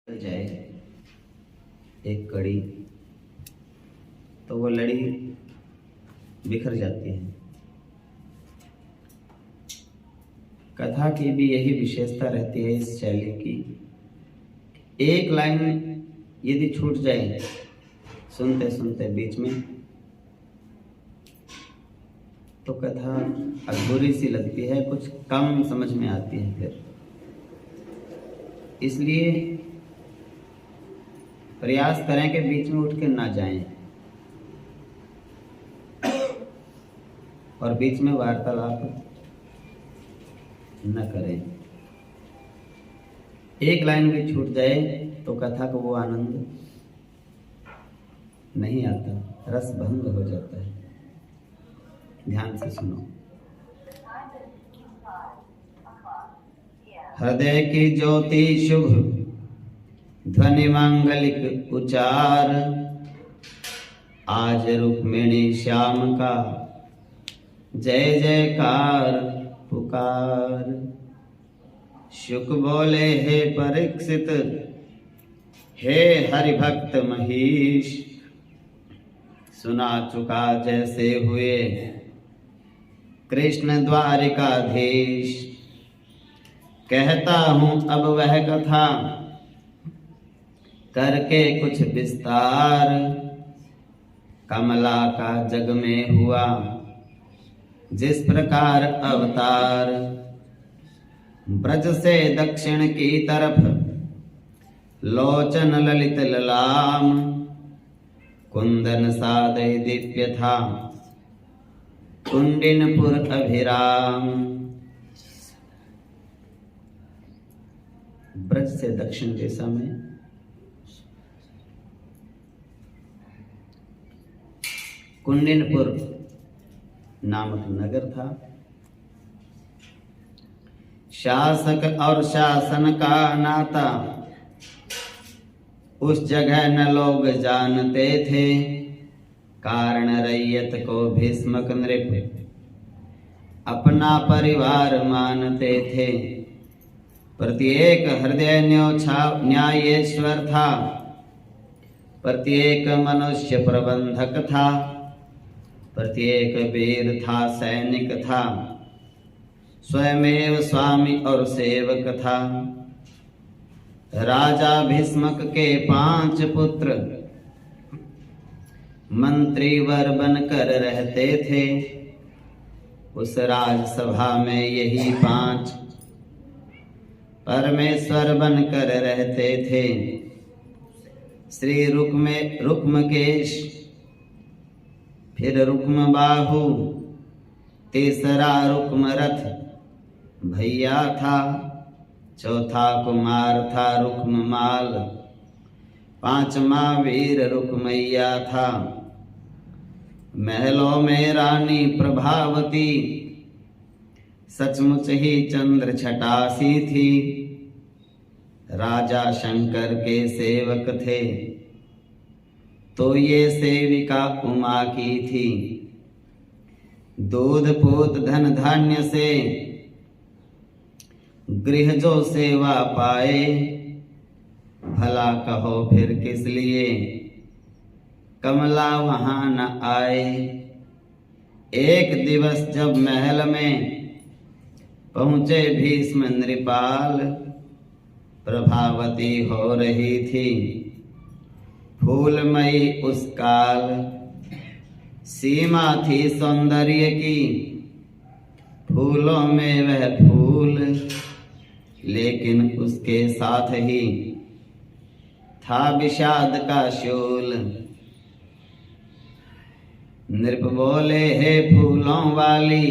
जाए एक कड़ी तो वो लड़ी बिखर जाती है। कथा की भी यही विशेषता रहती है इस शैली की। एक लाइन यदि छूट जाए सुनते सुनते बीच में तो कथा अधूरी सी लगती है, कुछ कम समझ में आती है। फिर इसलिए प्रयास करें कि बीच में उठ के ना जाएं और बीच में वार्तालाप न करें। एक लाइन भी छूट जाए तो कथा को वो आनंद नहीं आता, रस भंग हो जाता है। ध्यान से सुनो। हृदय की ज्योति शुभ ध्वनि मांगलिक उचार, आज रुक्मिणी श्याम का जय जयकार पुकार। शुक बोले हे परीक्षित, हे हरिभक्त महीश, सुना चुका जैसे हुए कृष्ण द्वारिकाधीश। कहता हूं अब वह कथा करके कुछ विस्तार, कमला का जग में हुआ जिस प्रकार अवतार। ब्रज से दक्षिण की तरफ लोचन ललित ललाम, कुंदन सादय दिव्य था कुंडिनपुर अभिराम। ब्रज से दक्षिण दिशा में कुंडिनपुर नामक नगर था। शासक और शासन का नाता उस जगह न लोग जानते थे, कारण रैयत को भीष्मक नृप अपना परिवार मानते थे। प्रत्येक हृदय न्यायेश्वर था, प्रत्येक मनुष्य प्रबंधक था, प्रत्येक वीर था सैनिक था, स्वयमेव स्वामी और सेवक था। राजा भीष्मक के 5 पुत्र मंत्रीवर बनकर रहते थे। उस राजसभा में यही 5 परमेश्वर बनकर रहते थे। श्री रुक्मकेश, फिर रुक्म बाहु, तीसरा रुक्मरथ भैया था, चौथा कुमार था रुक्ममाल, 5वां वीर रुक्मैया था। महलों में रानी प्रभावती सचमुच ही चंद्र छटासी थी। राजा शंकर के सेवक थे तो ये सेविका उमा की थी। दूध पूत धन धान्य से गृह जो सेवा पाए, भला कहो फिर किस लिए कमला वहां न आए। एक दिवस जब महल में पहुंचे भीष्म नृपाल, प्रभावती हो रही थी फूलमयी उस काल। सीमा थी सौंदर्य की, फूलों में वह फूल, लेकिन उसके साथ ही था विषाद का शूल। नृप बोले हे फूलों वाली,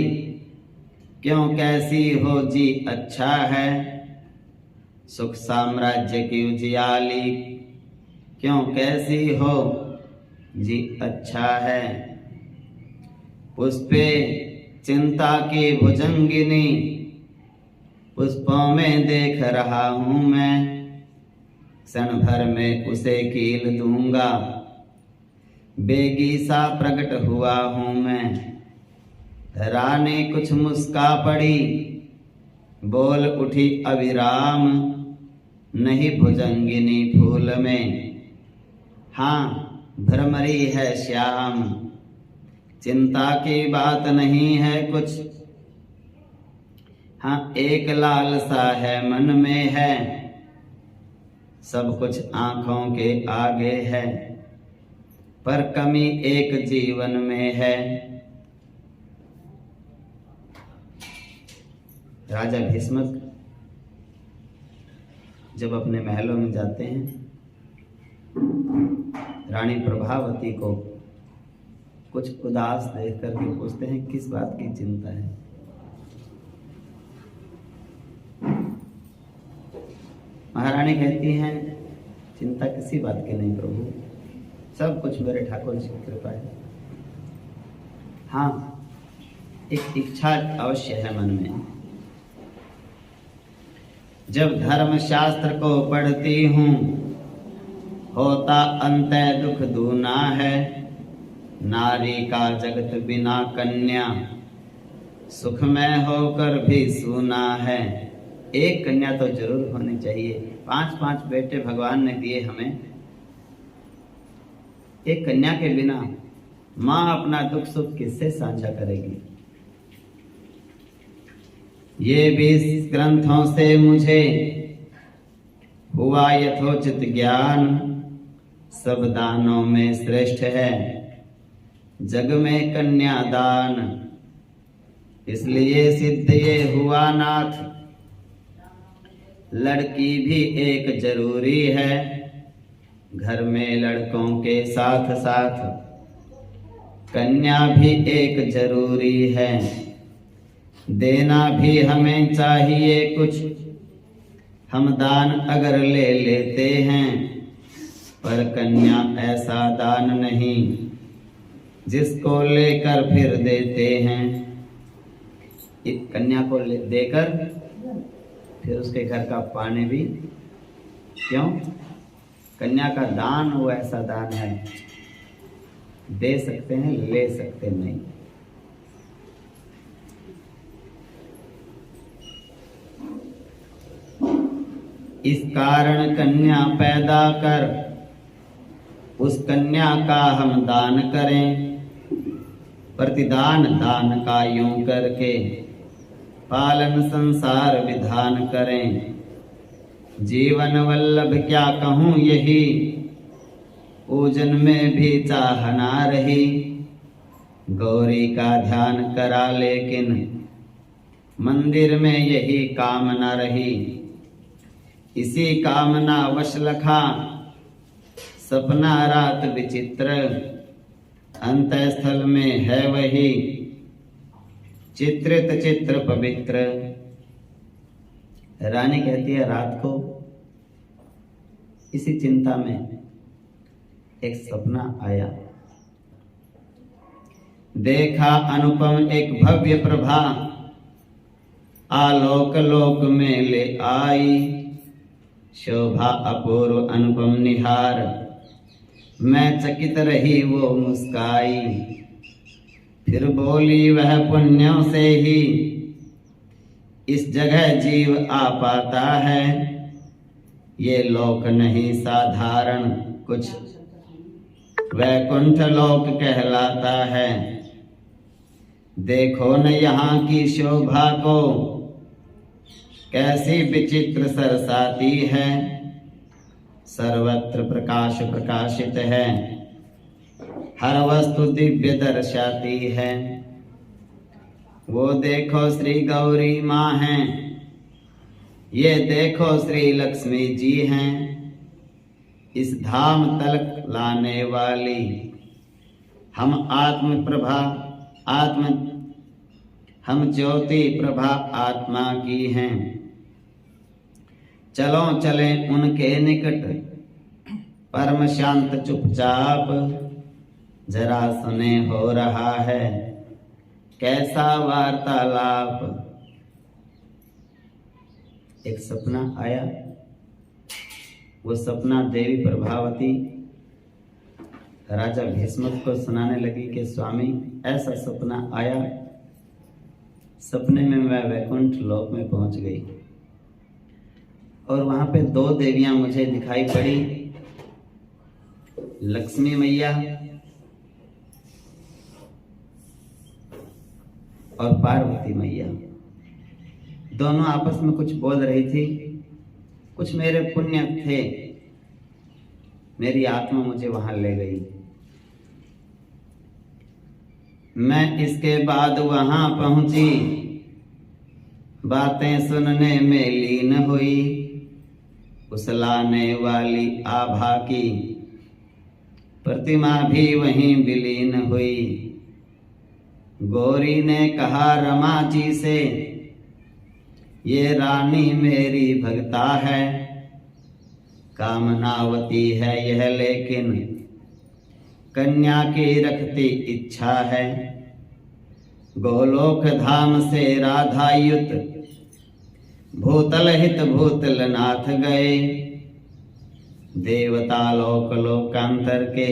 क्यों कैसी हो जी अच्छा है। सुख साम्राज्य की उजियाली, क्यों कैसी हो जी अच्छा है। पुष्पे चिंता की भुजंगिनी, पुष्पों में देख रहा हूं मैं, क्षण भर में उसे कील दूंगा, बेगी सा प्रकट हुआ हूं मैं। रानी कुछ मुस्का पड़ी, बोल उठी अविराम, नहीं भुजंगिनी फूल में। हाँ भ्रमरी है श्याम, चिंता की बात नहीं है कुछ। हाँ एक लालसा है मन में है, सब कुछ आंखों के आगे है, पर कमी एक जीवन में है। राजा भीष्मक जब अपने महलों में जाते हैं, रानी प्रभावती को कुछ उदास देख करके पूछते हैं किस बात की चिंता है। महारानी कहती हैं चिंता किसी बात की नहीं प्रभु, सब कुछ मेरे ठाकुर जी की कृपा है। हाँ एक इच्छा अवश्य है मन में। जब धर्म शास्त्र को पढ़ती हूँ, होता अंतः दुख दूना है। नारी का जगत बिना कन्या, सुख में होकर भी सूना है। एक कन्या तो जरूर होनी चाहिए। 5 बेटे भगवान ने दिए हमें, एक कन्या के बिना माँ अपना दुख सुख किससे साझा करेगी। ये 20 ग्रंथों से मुझे हुआ यथोचित ज्ञान, सब दानों में श्रेष्ठ है जग में कन्यादान। इसलिए सिद्ध ये हुआ नाथ, लड़की भी एक जरूरी है। घर में लड़कों के साथ साथ कन्या भी एक जरूरी है। देना भी हमें चाहिए कुछ, हम दान अगर ले लेते हैं, पर कन्या ऐसा दान नहीं जिसको लेकर फिर देते हैं। एक कन्या को देकर फिर उसके घर का पानी भी, क्यों? कन्या का दान वो ऐसा दान है, दे सकते हैं ले सकते नहीं। इस कारण कन्या पैदा कर, उस कन्या का हम दान करें। प्रतिदान दान का यूं करके पालन संसार विधान करें। जीवन वल्लभ क्या कहूँ यही, पूजन में भी चाहना रही। गौरी का ध्यान करा लेकिन मंदिर में यही कामना रही। इसी कामना वश लखा सपना रात विचित्र, अंतःस्थल में है वही चित्रित चित्र पवित्र। रानी कहती है रात को इसी चिंता में एक सपना आया। देखा अनुपम एक भव्य प्रभा, आलोक लोक में ले आई। शोभा अपूर्व अनुपम निहार, मैं चकित रही वो मुस्काई। फिर बोली वह पुण्यों से ही इस जगह जीव आ पाता है। ये लोक नहीं साधारण कुछ वैकुंठ लोक कहलाता है। देखो न यहाँ की शोभा को, कैसी विचित्र सरसाती है। सर्वत्र प्रकाश प्रकाशित है, हर वस्तु दिव्य दर्शाती है। वो देखो श्री गौरी माँ हैं, ये देखो श्री लक्ष्मी जी हैं। इस धाम तलक लाने वाली हम आत्म प्रभा हम ज्योति प्रभा आत्मा की हैं। चलो चलें उनके निकट, परम शांत चुपचाप। जरा सुने हो रहा है कैसा वार्तालाप। एक सपना आया, वो सपना देवी प्रभावती राजा भीष्मक को सुनाने लगी कि स्वामी ऐसा सपना आया, सपने में मैं वैकुंठ लोक में पहुंच गई। और वहां पे दो देवियां मुझे दिखाई पड़ी, लक्ष्मी मैया और पार्वती मैया। दोनों आपस में कुछ बोल रही थी। कुछ मेरे पुण्य थे, मेरी आत्मा मुझे वहां ले गई। मैं इसके बाद वहां पहुंची, बातें सुनने में लीन हुई, उछलाने वाली आभा की प्रतिमा भी वहीं विलीन हुई। गौरी ने कहा रमा जी से, ये रानी मेरी भक्ता है, कामनावती है यह लेकिन कन्या की रखती इच्छा है। गोलोक धाम से राधायुत भूतल हित भूतलनाथ गए। देवता लोक लोकांतर के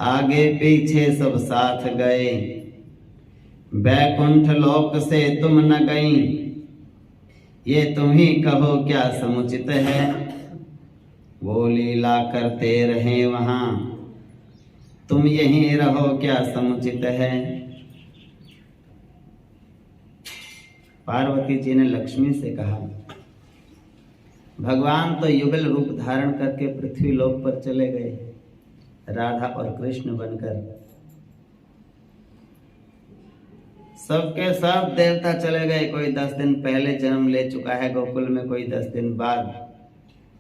आगे पीछे सब साथ गए। बैकुंठ लोक से तुम न गई, ये तुम ही कहो क्या समुचित है। वो लीला करते रहे वहां, तुम यहीं रहो क्या समुचित है। पार्वती जी ने लक्ष्मी से कहा, भगवान तो युगल रूप धारण करके पृथ्वी लोक पर चले गए, राधा और कृष्ण बनकर। सबके सब देवता चले गए, कोई 10 दिन पहले जन्म ले चुका है गोकुल में, कोई 10 दिन बाद।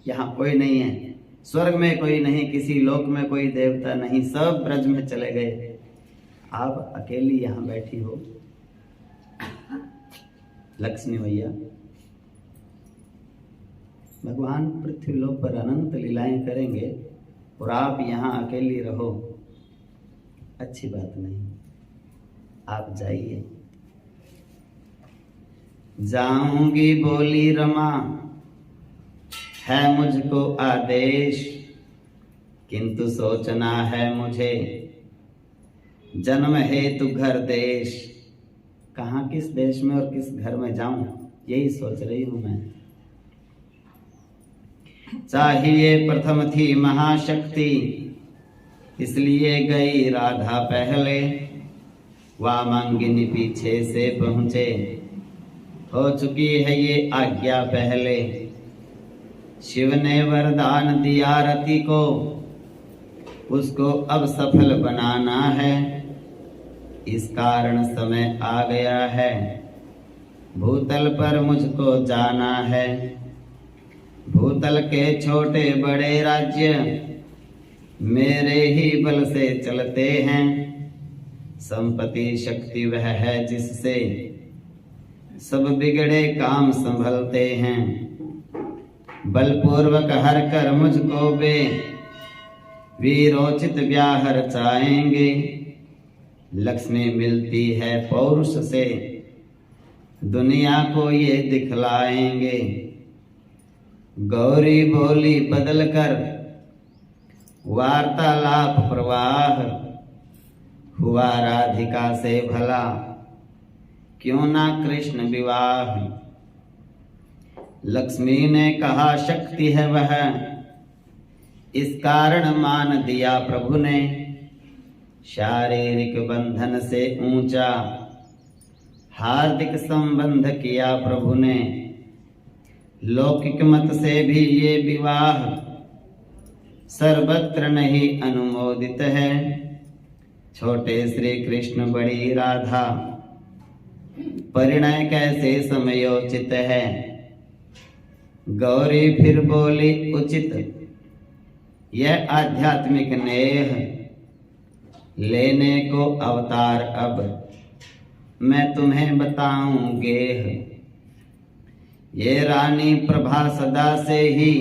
यहाँ कोई नहीं है, स्वर्ग में कोई नहीं, किसी लोक में कोई देवता नहीं, सब ब्रज में चले गए। आप अकेली यहाँ बैठी हो लक्ष्मी मैया। भगवान पृथ्वी लोक पर अनंत लीलाएं करेंगे और आप यहाँ अकेली रहो, अच्छी बात नहीं, आप जाइए। जाऊंगी बोली रमा, है मुझको आदेश, किंतु सोचना है मुझे जन्म हेतु घर देश। कहाँ किस देश में और किस घर में जाऊं, यही सोच रही हूं मैं। चाहिए प्रथम थी महाशक्ति, इसलिए गई राधा पहले। वामांगिनी पीछे से पहुंचे, हो चुकी है ये आज्ञा पहले। शिव ने वरदान दिया रति को, उसको अब सफल बनाना है। इस कारण समय आ गया है, भूतल पर मुझको जाना है। भूतल के छोटे बड़े राज्य मेरे ही बल से चलते हैं। संपत्ति शक्ति वह है जिससे सब बिगड़े काम संभलते हैं। बलपूर्वक हर कर मुझको वे वीरोचित ब्याह रचाएंगे। लक्ष्मी मिलती है पौरुष से, दुनिया को ये दिखलाएंगे। गौरी बोली बदल कर वार्तालाप प्रवाह, हुआ राधिका से भला क्यों ना कृष्ण विवाह। लक्ष्मी ने कहा शक्ति है वह, इस कारण मान दिया प्रभु ने। शारीरिक बंधन से ऊंचा हार्दिक संबंध किया प्रभु ने। लौकिक मत से भी ये विवाह सर्वत्र नहीं अनुमोदित है। छोटे श्री कृष्ण बड़ी राधा, परिणय कैसे समयोचित है। गौरी फिर बोली उचित यह आध्यात्मिक नेह, लेने को अवतार अब मैं तुम्हें बताऊं गेह। ये रानी प्रभा सदा से ही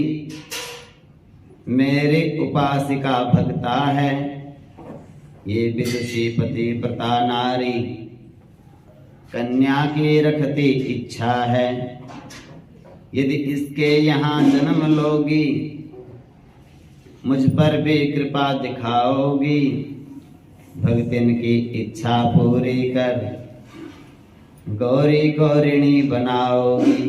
मेरी उपासिका भक्ता है। ये विदुषी पतिव्रता नारी कन्या की रखती इच्छा है। यदि इसके यहाँ जन्म लोगी, मुझ पर भी कृपा दिखाओगी। भक्तिन की इच्छा पूरी कर गौरी गौरिणी बनाओगी।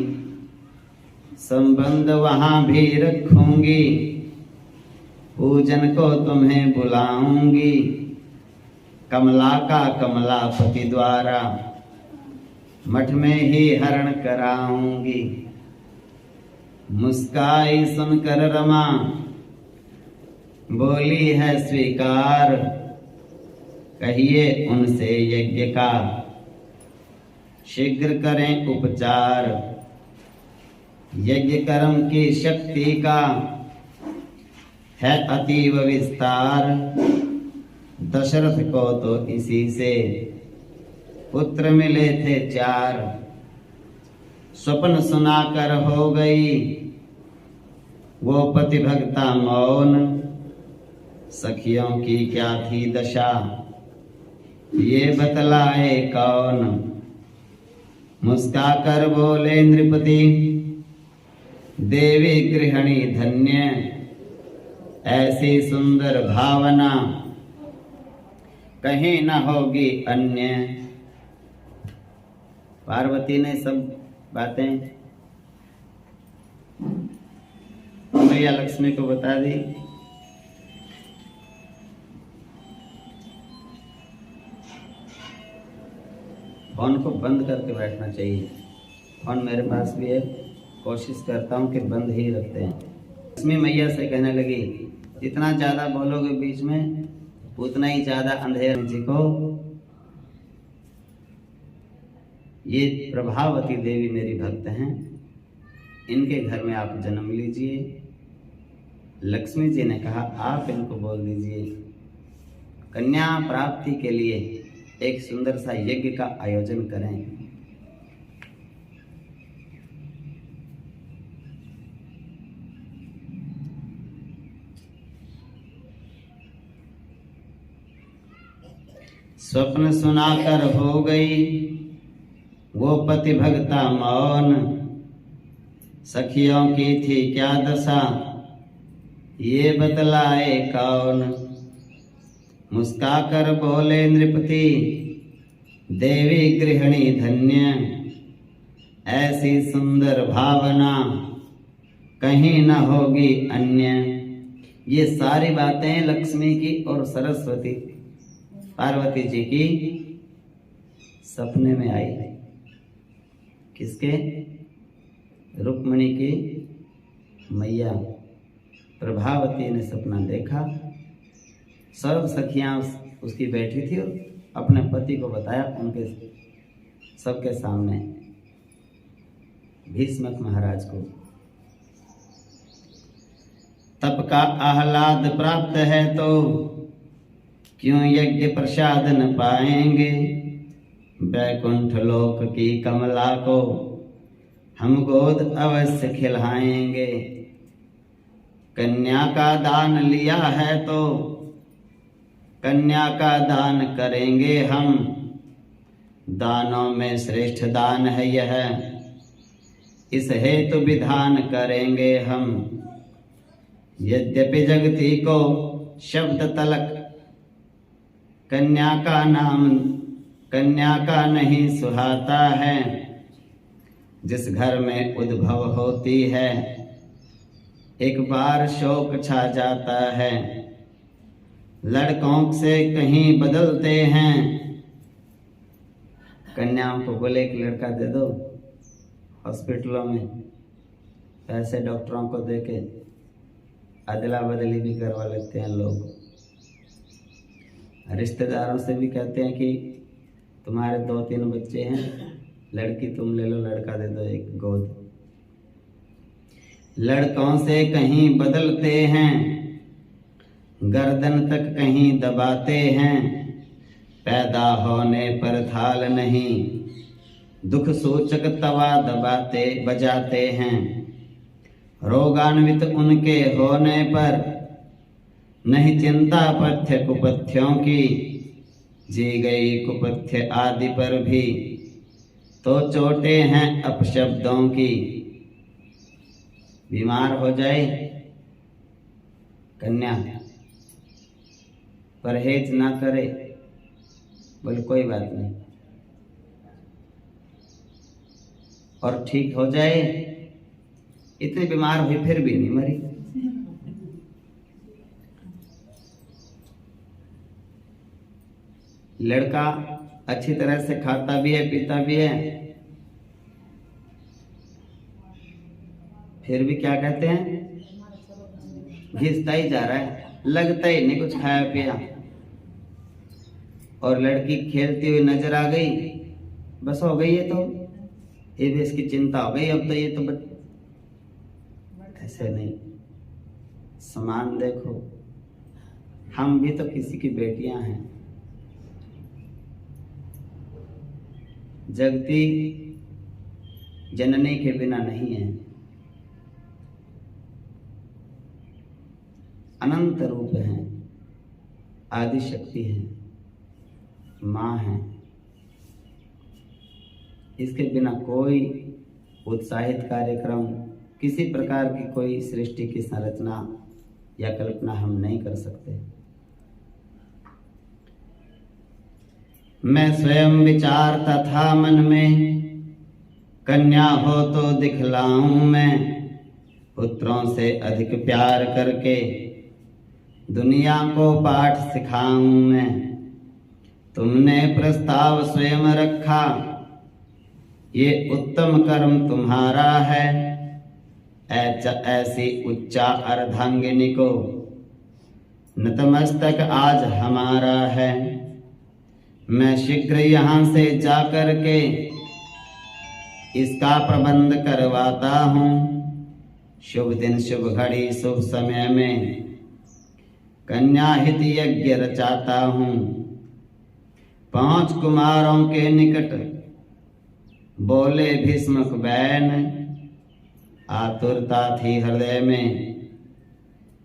संबंध वहां भी रखूंगी, पूजन को तुम्हें बुलाऊंगी, कमला का कमलापति द्वारा मठ में ही हरण कराऊंगी। मुस्काई सुनकर रमा बोली है स्वीकार, कहिए उनसे यज्ञ का शीघ्र करें उपचार। यज्ञ कर्म की शक्ति का है अतीव विस्तार, दशरथ को तो इसी से पुत्र मिले थे 4। स्वप्न सुनाकर हो गई वो पति भक्ता मौन, सखियों की क्या थी दशा ये बतलाए कौन। मुस्काकर बोले नृपति देवी गृहिणी धन्य, ऐसी सुंदर भावना कहीं न होगी अन्य। पार्वती ने सब बातें मैया लक्ष्मी को बता दी। फोन को बंद करके बैठना चाहिए। फोन मेरे पास भी है, कोशिश करता हूँ कि बंद ही रखते हैं। लक्ष्मी मैया से कहने लगी जितना ज़्यादा बोलोगे बीच में उतना ही ज़्यादा अंधेरे जी को। ये प्रभावती देवी मेरी भक्त हैं, इनके घर में आप जन्म लीजिए। लक्ष्मी जी ने कहा आप इनको बोल दीजिए कन्या प्राप्ति के लिए एक सुंदर सा यज्ञ का आयोजन करें। स्वप्न सुनाकर हो गई वो पति भक्ता मौन, सखियों की थी क्या दशा ये बतलाए कौन। मुस्काकर बोले नृपति देवी गृहिणी धन्य, ऐसी सुंदर भावना कहीं न होगी अन्य। ये सारी बातें लक्ष्मी की और सरस्वती पार्वती जी की सपने में आई। किसके? रुक्मिणी की मैया प्रभावती ने सपना देखा। सर्व सखियां उसकी बैठी थी और अपने पति को बताया उनके सबके सामने, भीष्मक महाराज को। तप का आह्लाद प्राप्त है तो क्यों यज्ञ प्रसाद न पाएंगे, बैकुंठ लोक की कमला को हम गोद अवश्य खिलाएंगे। कन्या का दान लिया है तो कन्या का दान करेंगे हम, दानों में श्रेष्ठ दान है यह, इस हेतु विधान करेंगे हम। यद्यपि जगती को शब्द तलक कन्या का नाम कन्या का नहीं सुहाता है, जिस घर में उद्भव होती है एक बार शोक छा जाता है। लड़कों से कहीं बदलते हैं, कन्याओं को बोले एक लड़का दे दो, हॉस्पिटलों में पैसे डॉक्टरों को देके अदला बदली भी करवा लेते हैं लोग। रिश्तेदारों से भी कहते हैं कि तुम्हारे 2-3 बच्चे हैं, लड़की तुम ले लो, लड़का दे दो एक गोद। लड़कों से कहीं बदलते हैं, गर्दन तक कहीं दबाते हैं, पैदा होने पर थाल नहीं दुख सूचक तवा दबाते बजाते हैं। रोगान्वित उनके होने पर नहीं चिंता पथ्य कुपथ्यों की, जी गई कुपथ्य आदि पर भी तो चोटें हैं अपशब्दों की। बीमार हो जाए कन्या, परहेज ना करे, बोले कोई बात नहीं, और ठीक हो जाए इतनी बीमार हुई फिर भी नहीं मरी। लड़का अच्छी तरह से खाता भी है पीता भी है, फिर भी क्या कहते हैं, घिसता ही जा रहा है, लगता ही नहीं कुछ खाया पिया। और लड़की खेलती हुई नजर आ गई, बस हो गई है, तो ये भी इसकी चिंता हो गई, अब तो ये तो ऐसे नहीं। समान देखो, हम भी तो किसी की बेटियां हैं। जगती जननी के बिना नहीं है, अनंत रूप है, आदि शक्ति है, माँ है। इसके बिना कोई उत्साहित कार्यक्रम, किसी प्रकार की कोई सृष्टि की संरचना या कल्पना हम नहीं कर सकते। मैं स्वयं विचारता था मन में, कन्या हो तो दिखलाऊं मैं, पुत्रों से अधिक प्यार करके दुनिया को पाठ सिखाऊं मैं। तुमने प्रस्ताव स्वयं रखा, ये उत्तम कर्म तुम्हारा है, ऐसी उच्चा अर्धांगिनी को नतमस्तक आज हमारा है। मैं शीघ्र यहाँ से जाकर के इसका प्रबंध करवाता हूँ। शुभ दिन शुभ घड़ी शुभ समय में कन्या हित यज्ञ रचाता हूँ। 5 कुमारों के निकट बोले भीष्मक बैन, आतुरता थी हृदय में,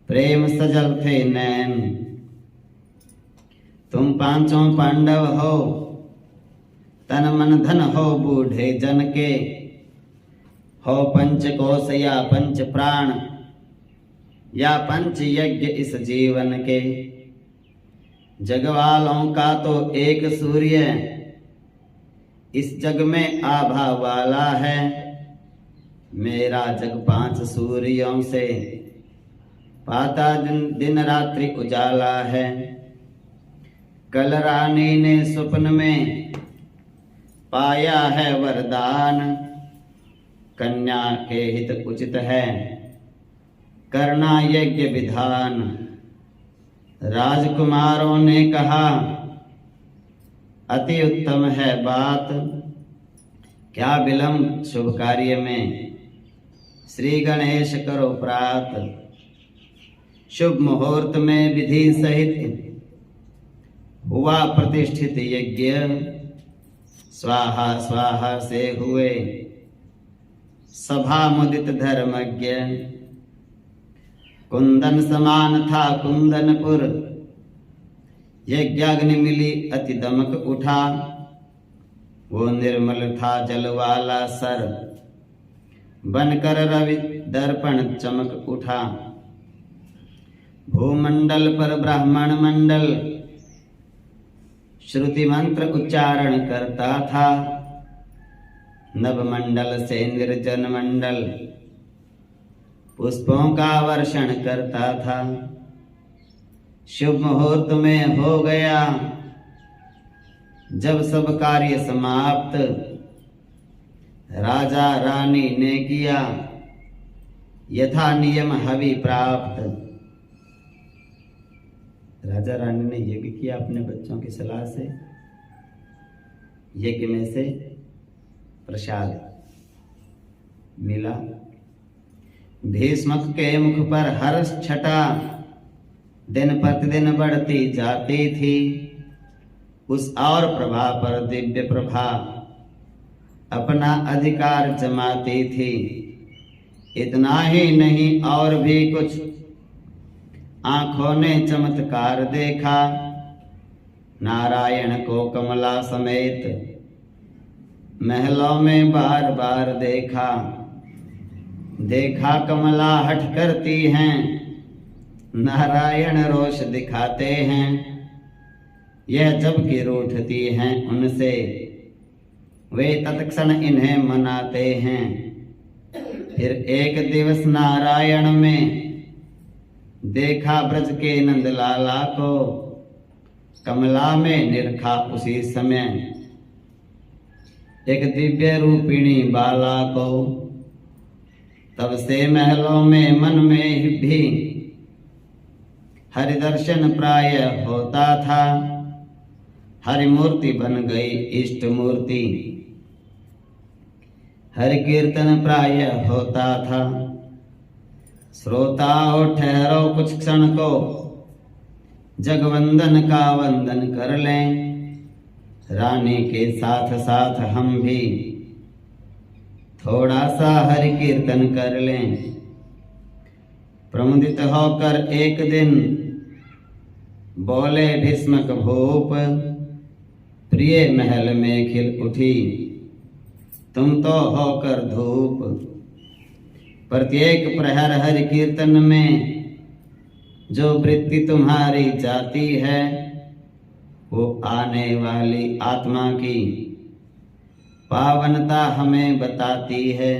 प्रेम सजल थे नैन। तुम 5 पांडव हो, तन मन धन हो बूढ़े जन के, हो 5 कोश या 5 प्राण, या 5 यज्ञ इस जीवन के। जगवालों का तो एक सूर्य, इस जग में आभा वाला है। मेरा जग 5 सूर्यों से पाता दिन रात्रि उजाला है। कल रानी ने स्वप्न में पाया है वरदान, कन्या के हित उचित है करना यज्ञ विधान। राजकुमारों ने कहा अति उत्तम है बात, क्या विलंब शुभ कार्य में, श्री गणेश करो प्रात। शुभ मुहूर्त में विधि सहित हुआ प्रतिष्ठित यज्ञ, स्वाहा स्वाहा से हुए सभा मुदित धर्मज्ञ। कुंदन समान था कुंदनपुर, यज्ञाग्नि मिली अति दमक उठा। वो निर्मल था जल वाला सर, बनकर रवि दर्पण चमक उठा। भूमंडल पर ब्राह्मण मंडल श्रुति मंत्र उच्चारण करता था। नवमंडल से निर्जन मंडल पुष्पों का वर्षण करता था। शुभ मुहूर्त में हो गया जब सब कार्य समाप्त, राजा रानी ने किया यथा नियम हवि प्राप्त। राजा रानी ने यज्ञ किया अपने बच्चों की सलाह से। यज्ञ में से प्रसाद मिला। भीष्मक के मुख पर हर्ष छटा दिन प्रतिदिन बढ़ती जाती थी। उस और प्रभा पर दिव्य प्रभा अपना अधिकार जमाती थी। इतना ही नहीं और भी कुछ आंखों ने चमत्कार देखा। नारायण को कमला समेत महलों में बार बार देखा। देखा कमला हठ करती हैं, नारायण रोष दिखाते हैं। यह जबकि रूठती हैं उनसे, वे तत्क्षण इन्हें मनाते हैं। फिर एक दिवस नारायण में देखा ब्रज के नंदलाला को, कमला में निरखा उसी समय एक दिव्य रूपिणी बाला को। तब से महलों में मन में भी हरि दर्शन प्राय होता था, हरि मूर्ति बन गई इष्ट मूर्ति, हरि कीर्तन प्राय होता था। श्रोताओ ठहरो कुछ क्षण को, जगवंदन का वंदन कर लें, रानी के साथ साथ हम भी थोड़ा सा हरि कीर्तन कर लें। प्रमुदित होकर एक दिन बोले भीष्मक भूप, प्रिय महल में खिल उठी तुम तो होकर धूप। प्रत्येक प्रहर हरि कीर्तन में जो वृत्ति तुम्हारी जाती है, वो आने वाली आत्मा की पावनता हमें बताती है।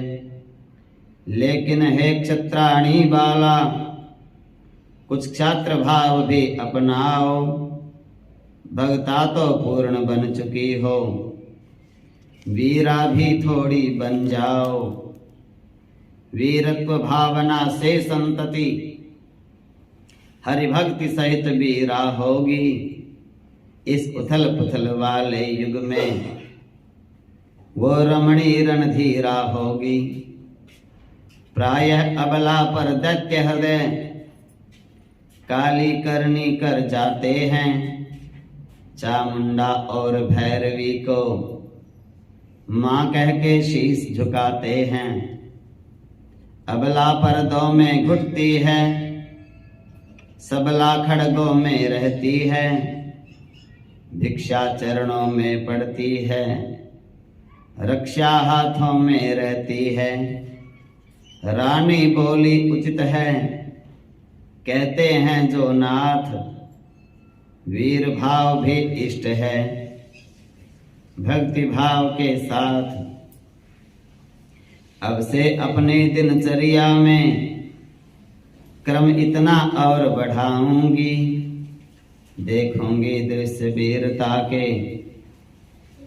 लेकिन हे क्षत्राणी बाला, कुछ छात्र भाव भी अपनाओ, भक्ता तो पूर्ण बन चुकी हो, वीरा भी थोड़ी बन जाओ। वीरत्व भावना से संतति हरि भक्ति सहित वीरा होगी। इस उथल पुथल वाले युग में वो रमणी रणधीरा होगी। प्रायः अबला पर दैत्य हृदय काली करनी कर जाते हैं, चामुंडा और भैरवी को मां कह के शीश झुकाते हैं। अबला पर्दों में घुटती है, सबला खड़गों में रहती है, भिक्षा चरणों में पड़ती है, रक्षा हाथों में रहती है। रानी बोली उचित है, कहते हैं जो नाथ, वीर भाव भी इष्ट है भक्ति भाव के साथ। अब से अपने दिनचर्या में क्रम इतना और बढ़ाऊंगी, देखूंगी दृश्य वीरता के,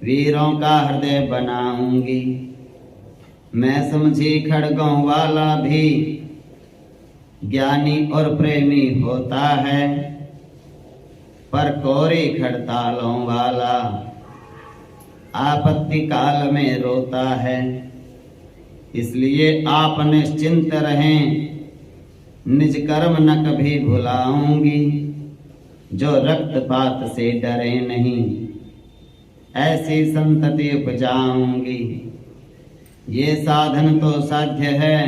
वीरों का हृदय बनाऊंगी। मैं समझी खड़गों वाला भी ज्ञानी और प्रेमी होता है, पर कोरी खड़तालों वाला आपत्ति काल में रोता है। इसलिए आप निश्चिंत रहें, निज कर्म न कभी भुलाऊंगी, जो रक्तपात से डरे नहीं, ऐसी संतति उपजाऊंगी। ये साधन तो साध्य है,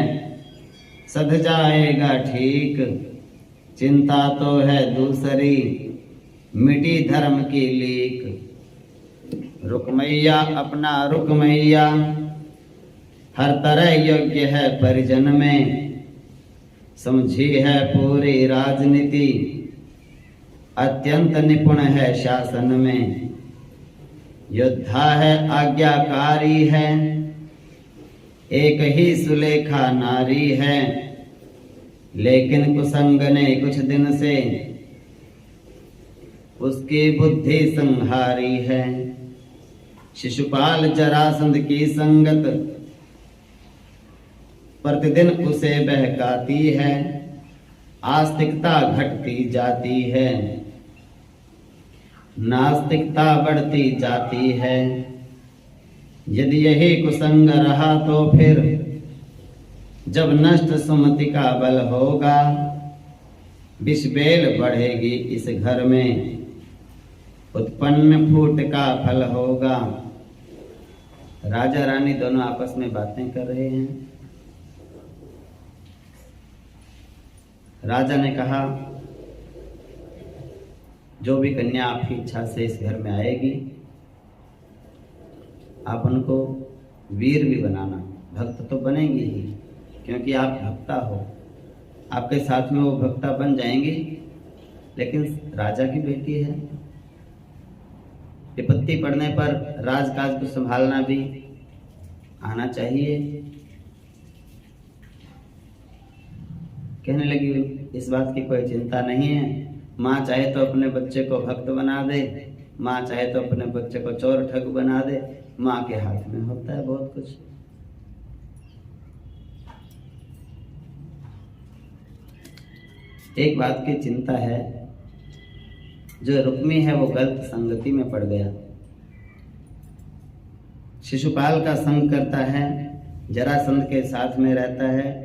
सध जाएगा ठीक, चिंता तो है दूसरी, मिटी धर्म की लीक। रुकमैया अपना रुकमैया हर तरह योग्य है परिजन में, समझी है पूरी राजनीति, अत्यंत निपुण है शासन में। योद्धा है आज्ञाकारी है, एक ही सुलेखा नारी है, लेकिन कुसंग ने कुछ दिन से उसकी बुद्धि संहारी है। शिशुपाल जरासंध की संगत प्रतिदिन उसे बहकाती है, आस्तिकता घटती जाती है, नास्तिकता बढ़ती जाती है। यदि यही कुसंग रहा तो फिर जब नष्ट सुमति का बल होगा, विषबेल बढ़ेगी इस घर में, उत्पन्न फूट का फल होगा। राजा रानी दोनों आपस में बातें कर रहे हैं। राजा ने कहा, जो भी कन्या आपकी इच्छा से इस घर में आएगी, आप उनको वीर भी बनाना। भक्त तो बनेंगे ही, क्योंकि आप भक्ता हो, आपके साथ में वो भक्ता बन जाएंगी, लेकिन राजा की बेटी है, विपत्ति पड़ने पर राजकाज को संभालना भी आना चाहिए। कहने लगी इस बात की कोई चिंता नहीं है, माँ चाहे तो अपने बच्चे को भक्त बना दे, माँ चाहे तो अपने बच्चे को चोर ठग बना दे, माँ के हाथ में होता है बहुत कुछ। एक बात की चिंता है, जो रुक्मी है वो गलत संगति में पड़ गया। शिशुपाल का संग करता है, जरासंध के साथ में रहता है।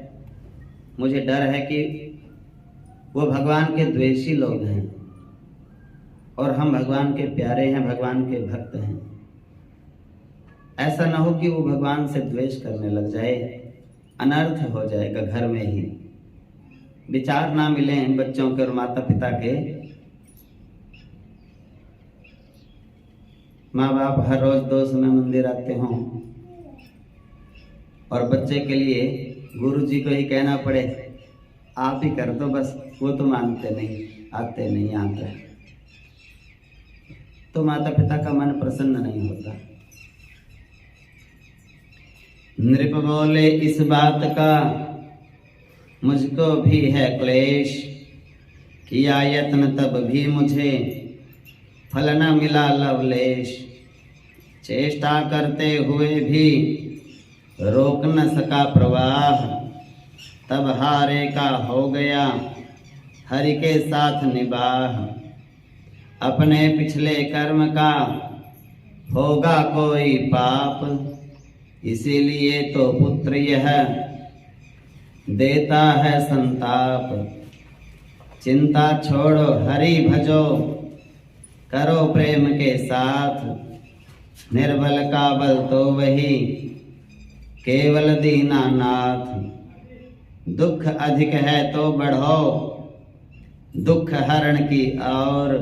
मुझे डर है कि वो भगवान के द्वेषी लोग हैं और हम भगवान के प्यारे हैं, भगवान के भक्त हैं। ऐसा ना हो कि वो भगवान से द्वेष करने लग जाए, अनर्थ हो जाएगा घर में ही। विचार ना मिले बच्चों के और माता पिता के। माँ बाप हर रोज 2 समय मंदिर आते हों और बच्चे के लिए गुरु जी को ही कहना पड़े आप ही कर दो बस, वो तो मानते नहीं, आते नहीं आता है, तो माता पिता का मन प्रसन्न नहीं होता। नृप बोले इस बात का मुझको भी है क्लेश, किया यत्न तब भी मुझे फल न मिला लवलेश। चेष्टा करते हुए भी रोक न सका प्रवाह, तब हारे का हो गया हरि के साथ निबाह। अपने पिछले कर्म का होगा कोई पाप, इसीलिए तो पुत्र यह देता है संताप। चिंता छोड़ो हरि भजो, करो प्रेम के साथ। निर्बल का बल तो वही केवल दीनानाथ। दुख अधिक है तो बढ़ो दुख हरण की ओर,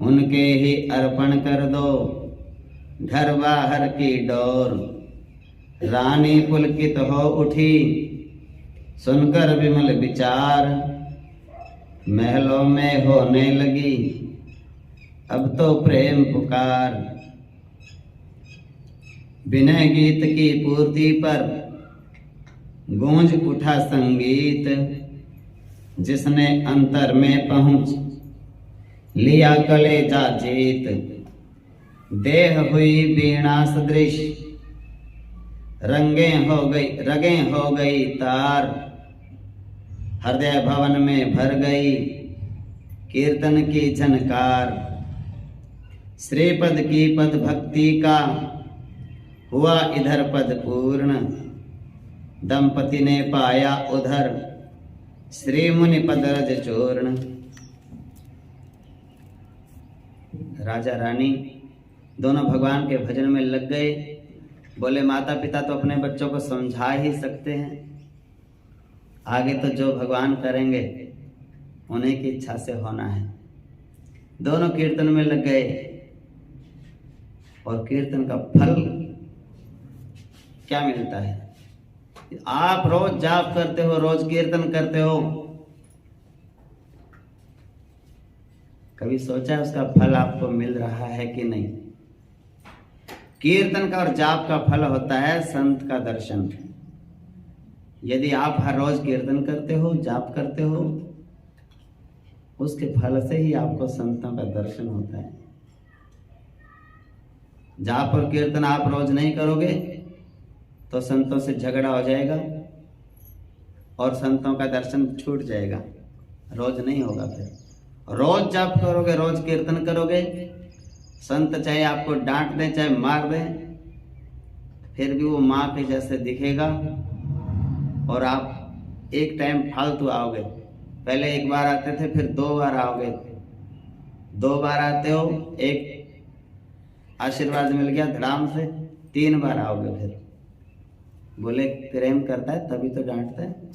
उनके ही अर्पण कर दो घर बाहर की डोर। रानी पुलकित हो उठी सुनकर विमल विचार, महलों में होने लगी अब तो प्रेम पुकार। विनय गीत की पूर्ति पर गूंज उठा संगीत, जिसने अंतर में पहुंच लिया कलेजा जीत। देह हुई वीणा सदृश रगे हो गई तार, हृदय भवन में भर गई कीर्तन की झनकार। श्रीपद की पद भक्ति का हुआ इधर पद पूर्ण, दंपति ने पाया उधर श्री मुनि पद रज चूर्ण। राजा रानी दोनों भगवान के भजन में लग गए। बोले माता पिता तो अपने बच्चों को समझा ही सकते हैं, आगे तो जो भगवान करेंगे उन्हीं की इच्छा से होना है। दोनों कीर्तन में लग गए और कीर्तन का फल क्या मिलता है? आप रोज जाप करते हो, रोज कीर्तन करते हो, कभी सोचा उसका फल आपको मिल रहा है कि नहीं? कीर्तन का और जाप का फल होता है संत का दर्शन। यदि आप हर रोज कीर्तन करते हो, जाप करते हो, उसके फल से ही आपको संतों का दर्शन होता है। जाप और कीर्तन आप रोज नहीं करोगे तो संतों से झगड़ा हो जाएगा और संतों का दर्शन छूट जाएगा, रोज नहीं होगा। फिर रोज जाप करोगे, रोज कीर्तन करोगे, संत चाहे आपको डांट दें चाहे मार दें, फिर भी वो माँ के जैसे दिखेगा और आप एक टाइम फालतू आओगे। पहले एक बार आते थे, फिर 2 बार आओगे, 2 बार आते हो, एक आशीर्वाद मिल गया धड़ाम से, 3 बार आओगे। फिर बोले प्रेम करता है तभी तो डांटता है,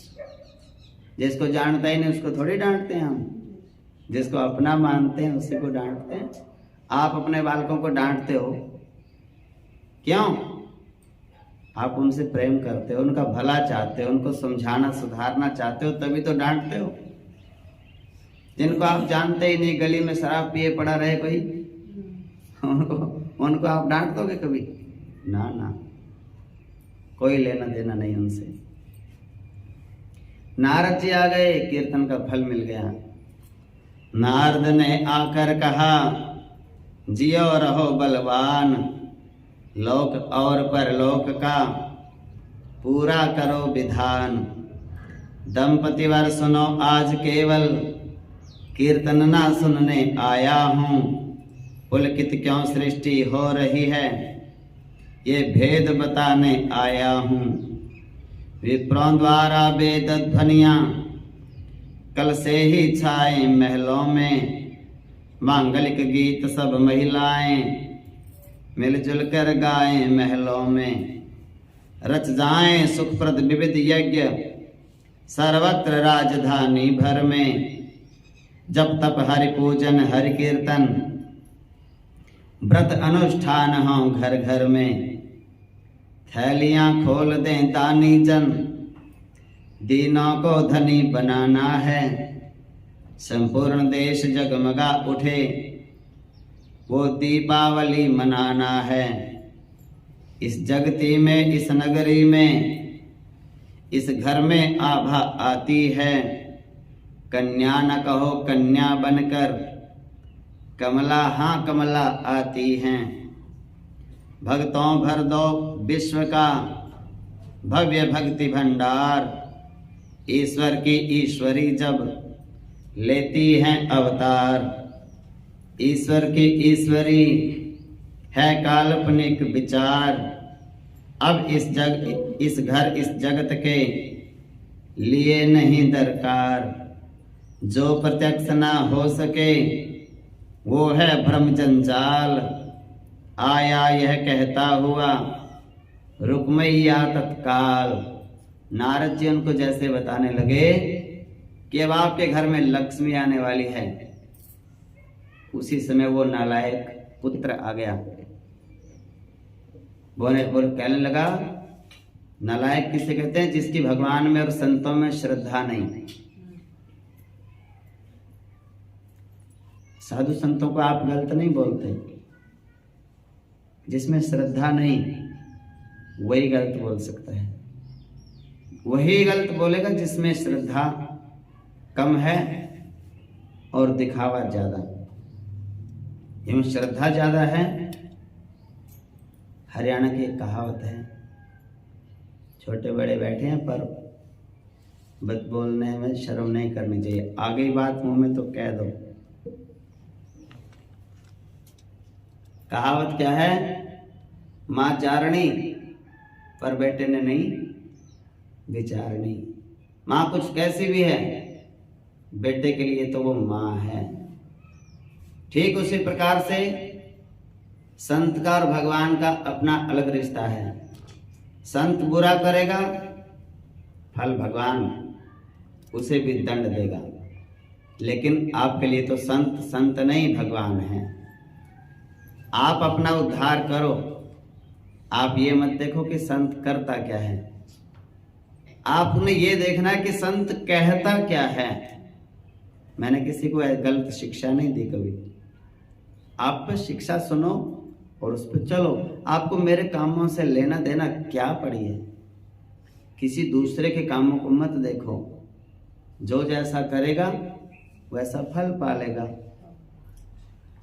जिसको जानता ही नहीं उसको थोड़ी डांटते हैं हम, जिसको अपना मानते हैं उसी को डांटते हैं। आप अपने बालकों को डांटते हो क्यों? आप उनसे प्रेम करते हो, उनका भला चाहते हो, उनको समझाना सुधारना चाहते हो, तभी तो डांटते हो। जिनको आप जानते ही नहीं, गली में शराब पिए पड़ा रहे कोई, उनको आप डांट दोगे कभी? ना ना, कोई लेना देना नहीं उनसे। नारद जी आ गए, कीर्तन का फल मिल गया। नारद ने आकर कहा, जियो रहो बलवान, लोक और परलोक का पूरा करो विधान। दंपति वर सुनो आज केवल, कीर्तन ना सुनने आया हूँ। पुलकित क्यों सृष्टि हो रही है, ये भेद बताने आया हूँ। विप्रों द्वारा वेद ध्वनियाँ कल से ही छाए महलों में। मांगलिक गीत सब महिलाएं मिलजुल कर गाएं महलों में। रच जाएं सुखप्रद विविध यज्ञ सर्वत्र राजधानी भर में। जब तप हरि पूजन हरि कीर्तन व्रत अनुष्ठान हो घर घर में। थैलियां खोल दें दानी जन, दीनों को धनी बनाना है। संपूर्ण देश जगमगा उठे, वो दीपावली मनाना है। इस जगती में इस नगरी में इस घर में आभा आती है। कन्या न कहो कन्या बनकर, कमला हाँ कमला आती हैं। भक्तों भर दो विश्व का भव्य भक्ति भंडार। ईश्वर की ईश्वरी जब लेती हैं अवतार। ईश्वर की ईश्वरी है काल्पनिक विचार। अब इस घर इस जगत के लिए नहीं दरकार। जो प्रत्यक्ष ना हो सके वो है भ्रम जंजाल। आया यह कहता हुआ रुक्मैया तत्काल। नारद जी उनको जैसे बताने लगे कि अब आपके घर में लक्ष्मी आने वाली है, उसी समय वो नालायक पुत्र आ गया। बोले कहने लगा, नालायक किसे कहते हैं? जिसकी भगवान में और संतों में श्रद्धा नहीं। साधु संतों को आप गलत नहीं बोलते, जिसमें श्रद्धा नहीं वही गलत बोल सकता है। वही गलत बोलेगा जिसमें श्रद्धा कम है और दिखावा ज्यादा। एवं श्रद्धा ज्यादा है। हरियाणा की एक कहावत है, छोटे बड़े बैठे हैं पर बद बोलने में शर्म नहीं करनी चाहिए। आ गई बात मुंह में तो कह दो। कहावत क्या है? माँ चारणी पर बेटे ने नहीं विचारणी। माँ कुछ कैसी भी है, बेटे के लिए तो वो माँ है। ठीक उसी प्रकार से संत का और भगवान का अपना अलग रिश्ता है। संत बुरा करेगा, फल भगवान उसे भी दंड देगा। लेकिन आपके लिए तो संत संत नहीं भगवान है। आप अपना उद्धार करो। आप ये मत देखो कि संत करता क्या है, आपने ये देखना है कि संत कहता क्या है। मैंने किसी को गलत शिक्षा नहीं दी कभी। आप पर शिक्षा सुनो और उस पर चलो। आपको मेरे कामों से लेना देना क्या पड़ी है? किसी दूसरे के कामों को मत देखो। जो जैसा करेगा वैसा फल पालेगा।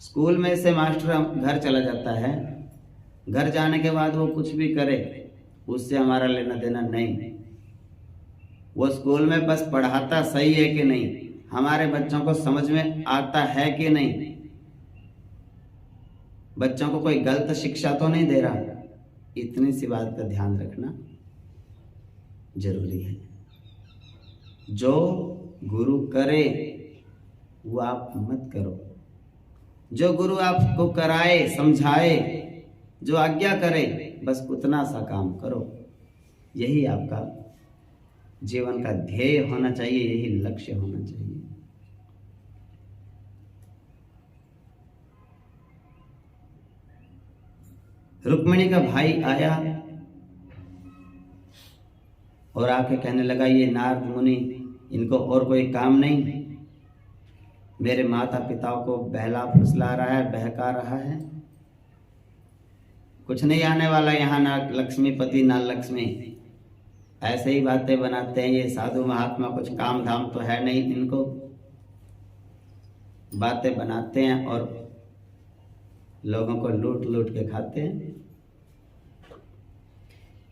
स्कूल में से मास्टर घर चला जाता है, घर जाने के बाद वो कुछ भी करे उससे हमारा लेना देना नहीं। वो स्कूल में बस पढ़ाता सही है कि नहीं, हमारे बच्चों को समझ में आता है कि नहीं, बच्चों को कोई गलत शिक्षा तो नहीं दे रहा। इतनी सी बात का ध्यान रखना जरूरी है। जो गुरु करे वो आप मत करो। जो गुरु आपको कराए समझाए, जो आज्ञा करे, बस उतना सा काम करो। यही आपका जीवन का ध्येय होना चाहिए, यही लक्ष्य होना चाहिए। रुक्मिणी का भाई आया और आके कहने लगा, ये नारद मुनि, इनको और कोई काम नहीं, मेरे माता पिताओं को बहला फुसला रहा है, बहका रहा है। कुछ नहीं आने वाला यहाँ, ना लक्ष्मीपति ना लक्ष्मी। ऐसे ही बातें बनाते हैं। ये साधु महात्मा कुछ काम धाम तो है नहीं, इनको बातें बनाते हैं और लोगों को लूट लूट के खाते हैं।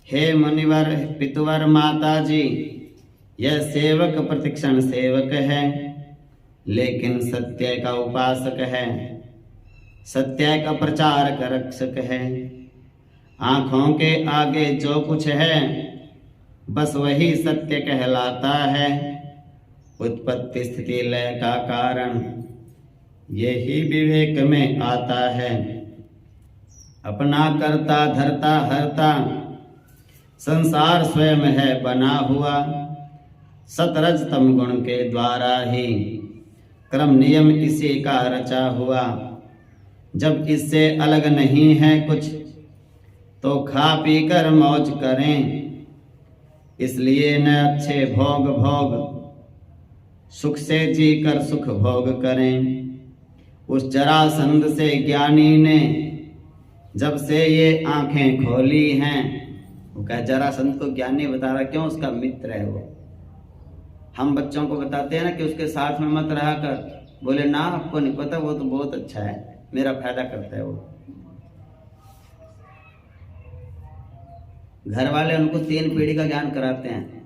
हे मुनिवर पितुवर माता जी, यह सेवक प्रतिक्षण सेवक है, लेकिन सत्य का उपासक है, सत्य का प्रचारक रक्षक है। आंखों के आगे जो कुछ है बस वही सत्य कहलाता है। उत्पत्ति स्थिति लय का कारण यही विवेक में आता है। अपना करता धरता हरता संसार स्वयं है बना हुआ, सतरज तम गुण के द्वारा ही क्रम नियम इसी का रचा हुआ। जब इससे अलग नहीं है कुछ तो खा पी कर मौज करें, इसलिए न अच्छे भोग भोग सुख से जी कर सुख भोग करें। उस जरासंध से ज्ञानी ने जब से ये आंखें खोली हैं, वो कह जरासंध को ज्ञानी बता रहा, क्यों? उसका मित्र है वो। हम बच्चों को बताते हैं ना कि उसके साथ में मत रहा कर, बोले ना आपको नहीं पता, वो तो बहुत अच्छा है, मेरा फायदा करता है वो। घर वाले उनको 3 पीढ़ी का ज्ञान कराते हैं।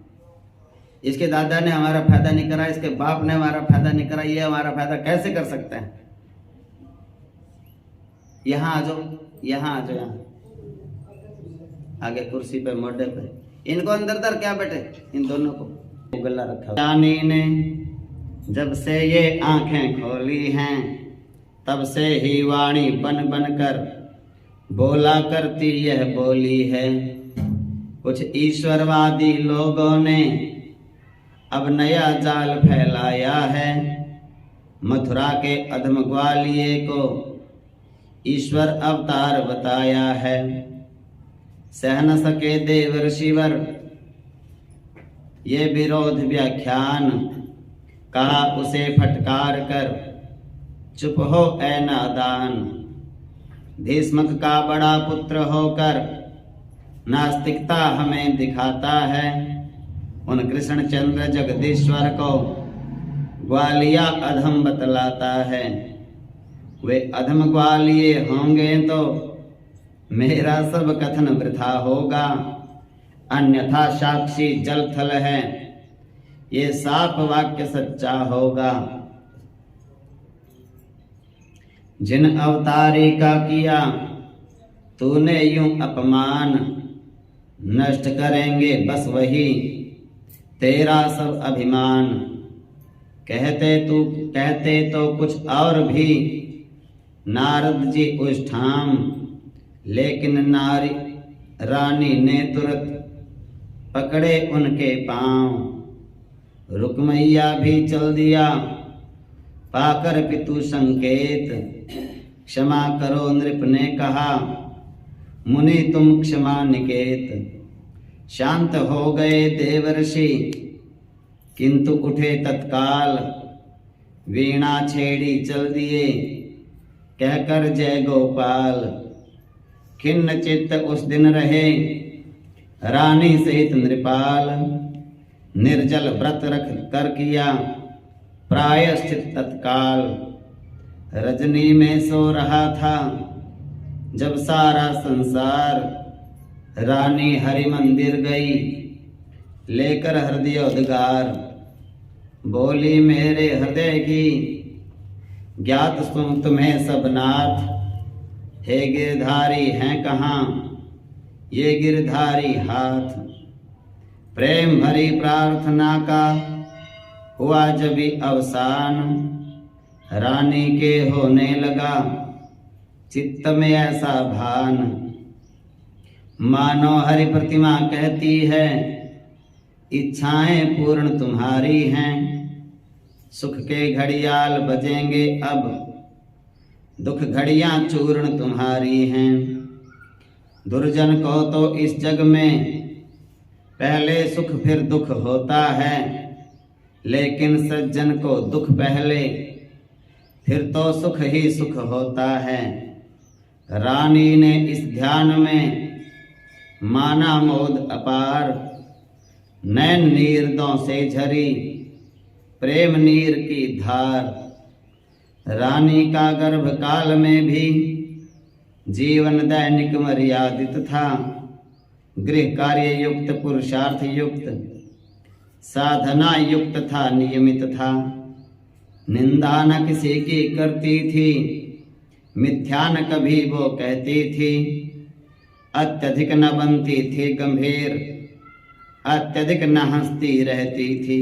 इसके दादा ने हमारा फायदा नहीं करा, इसके बाप ने हमारा फायदा नहीं करा, ये हमारा फायदा कैसे कर सकते हैं? यहाँ आ जाओ, यहाँ आ जाओ, यहाँ आगे कुर्सी पे मोढ़े पे। इनको अंदर दर क्या बेटे, इन दोनों को गला रखा। ज्ञानी ने जब से ये आंखें खोली हैं, तब से ही वाणी बन बन कर बोला करती यह बोली है। कुछ ईश्वरवादी लोगों ने अब नया जाल फैलाया है। मथुरा के अधम ग्वालिये को ईश्वर अवतार बताया है। सह न सके देव ऋषिवर ये विरोध व्याख्यान, कहा उसे फटकार कर चुप हो ऐ नादान। भीष्मक का बड़ा पुत्र होकर नास्तिकता हमें दिखाता है। उन कृष्णचंद्र जगदीश्वर को ग्वालिया अधम बतलाता है। वे अधम ग्वालिये होंगे तो मेरा सब कथन वृथा होगा, अन्यथा साक्षी जल थल है, ये साफ वाक्य सच्चा होगा। जिन अवतारी का किया तूने यूं अपमान, नष्ट करेंगे बस वही तेरा सब अभिमान। कहते तो कुछ और भी नारद जी उस ठाम, लेकिन नारी रानी ने तुरंत पकड़े उनके पांव। रुकमैया भी चल दिया पाकर पितु संकेत, क्षमा करो नृप ने कहा मुनि तुम क्षमा निकेत। शांत हो गए देवर्षि किंतु उठे तत्काल, वीणा छेड़ी चल दिए कहकर जय गोपाल। खिन्न चित्त उस दिन रहे रानी सहित नृपाल, निर्जल व्रत रख कर किया प्रायश्चित तत्काल। रजनी में सो रहा था जब सारा संसार, रानी हरि मंदिर गई लेकर हृदयोद्गार। बोली मेरे हृदय की ज्ञात सुन तुम्हें सब नाथ, हे गिरधारी हैं कहाँ ये गिरधारी हाथ। प्रेम भरी प्रार्थना का हुआ जब अवसान, रानी के होने लगा चित्त में ऐसा भान। मानो हरि प्रतिमा कहती है इच्छाएं पूर्ण तुम्हारी हैं। सुख के घड़ियाल बजेंगे अब, दुख घड़ियां चूर्ण तुम्हारी हैं। दुर्जन को तो इस जग में पहले सुख फिर दुख होता है, लेकिन सज्जन को दुख पहले फिर तो सुख ही सुख होता है। रानी ने इस ध्यान में माना मोद अपार, नैन नीरदों से झरी प्रेम नीर की धार। रानी का गर्भ काल में भी जीवन दैनिक मर्यादित था। गृह कार्य युक्त पुरुषार्थ युक्त साधना युक्त था, नियमित था। निंदा न किसी की करती थी, मिथ्या न कभी वो कहती थी। अत्यधिक न बनती थी गंभीर, अत्यधिक न हंसती रहती थी।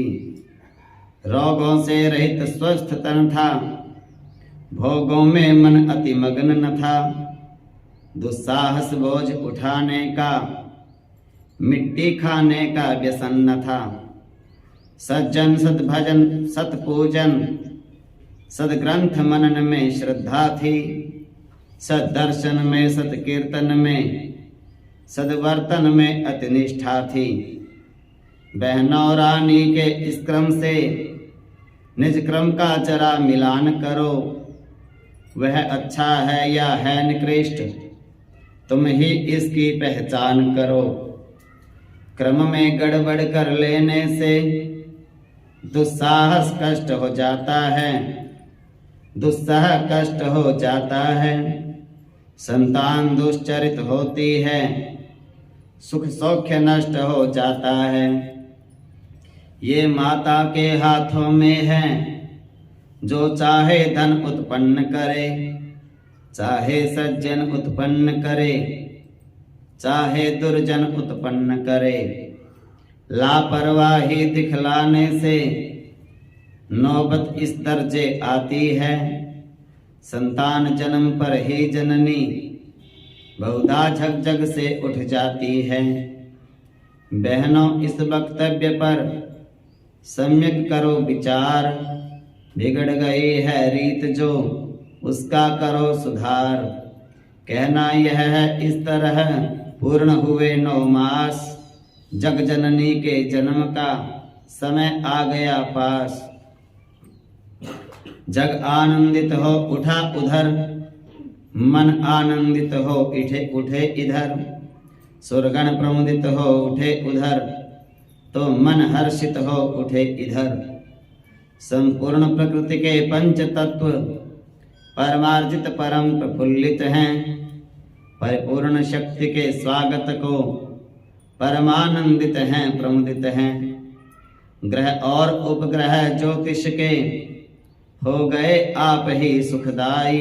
रोगों से रहित स्वस्थ तन था, भोगों में मन अति मग्न न था। दुस्साहस बोझ उठाने का, मिट्टी खाने का व्यसन न था। सज्जन सद्भजन सत्पूजन सदग्रंथ मनन में श्रद्धा थी। सदर्शन में सत्कीर्तन में सदवर्तन में अति निष्ठा थी। बहनों रानी के इस क्रम से निज क्रम का जरा मिलान करो। वह अच्छा है या है निकृष्ट, तुम ही इसकी पहचान करो। क्रम में गड़बड़ कर लेने से दुस्साहस कष्ट हो जाता है, दुस्सह कष्ट हो जाता है। संतान दुश्चरित होती है, सुख सौख्य नष्ट हो जाता है। ये माता के हाथों में है, जो चाहे धन उत्पन्न करे, चाहे सज्जन उत्पन्न करे, चाहे दुर्जन उत्पन्न करे। लापरवाही दिखलाने से नौबत इस दर्जे आती है। संतान जन्म पर ही जननी बहुधा झकझक से उठ जाती है। बहनों इस वक्तव्य पर सम्यक करो विचार। बिगड़ गई है रीत जो, उसका करो सुधार। कहना यह है इस तरह पूर्ण हुए 9 मास। जग जननी के जन्म का समय आ गया पास। जग आनंदित हो उठा उधर, मन आनंदित हो उठे इधर। सुरगण प्रमुदित हो उठे उधर, तो मन हर्षित हो उठे इधर। संपूर्ण प्रकृति के पंच तत्व परमार्जित परम प्रफुल्लित हैं। परिपूर्ण शक्ति के स्वागत को परमानंदित हैं, प्रमुदित हैं। ग्रह और उपग्रह ज्योतिष के हो गए आप ही सुखदाई।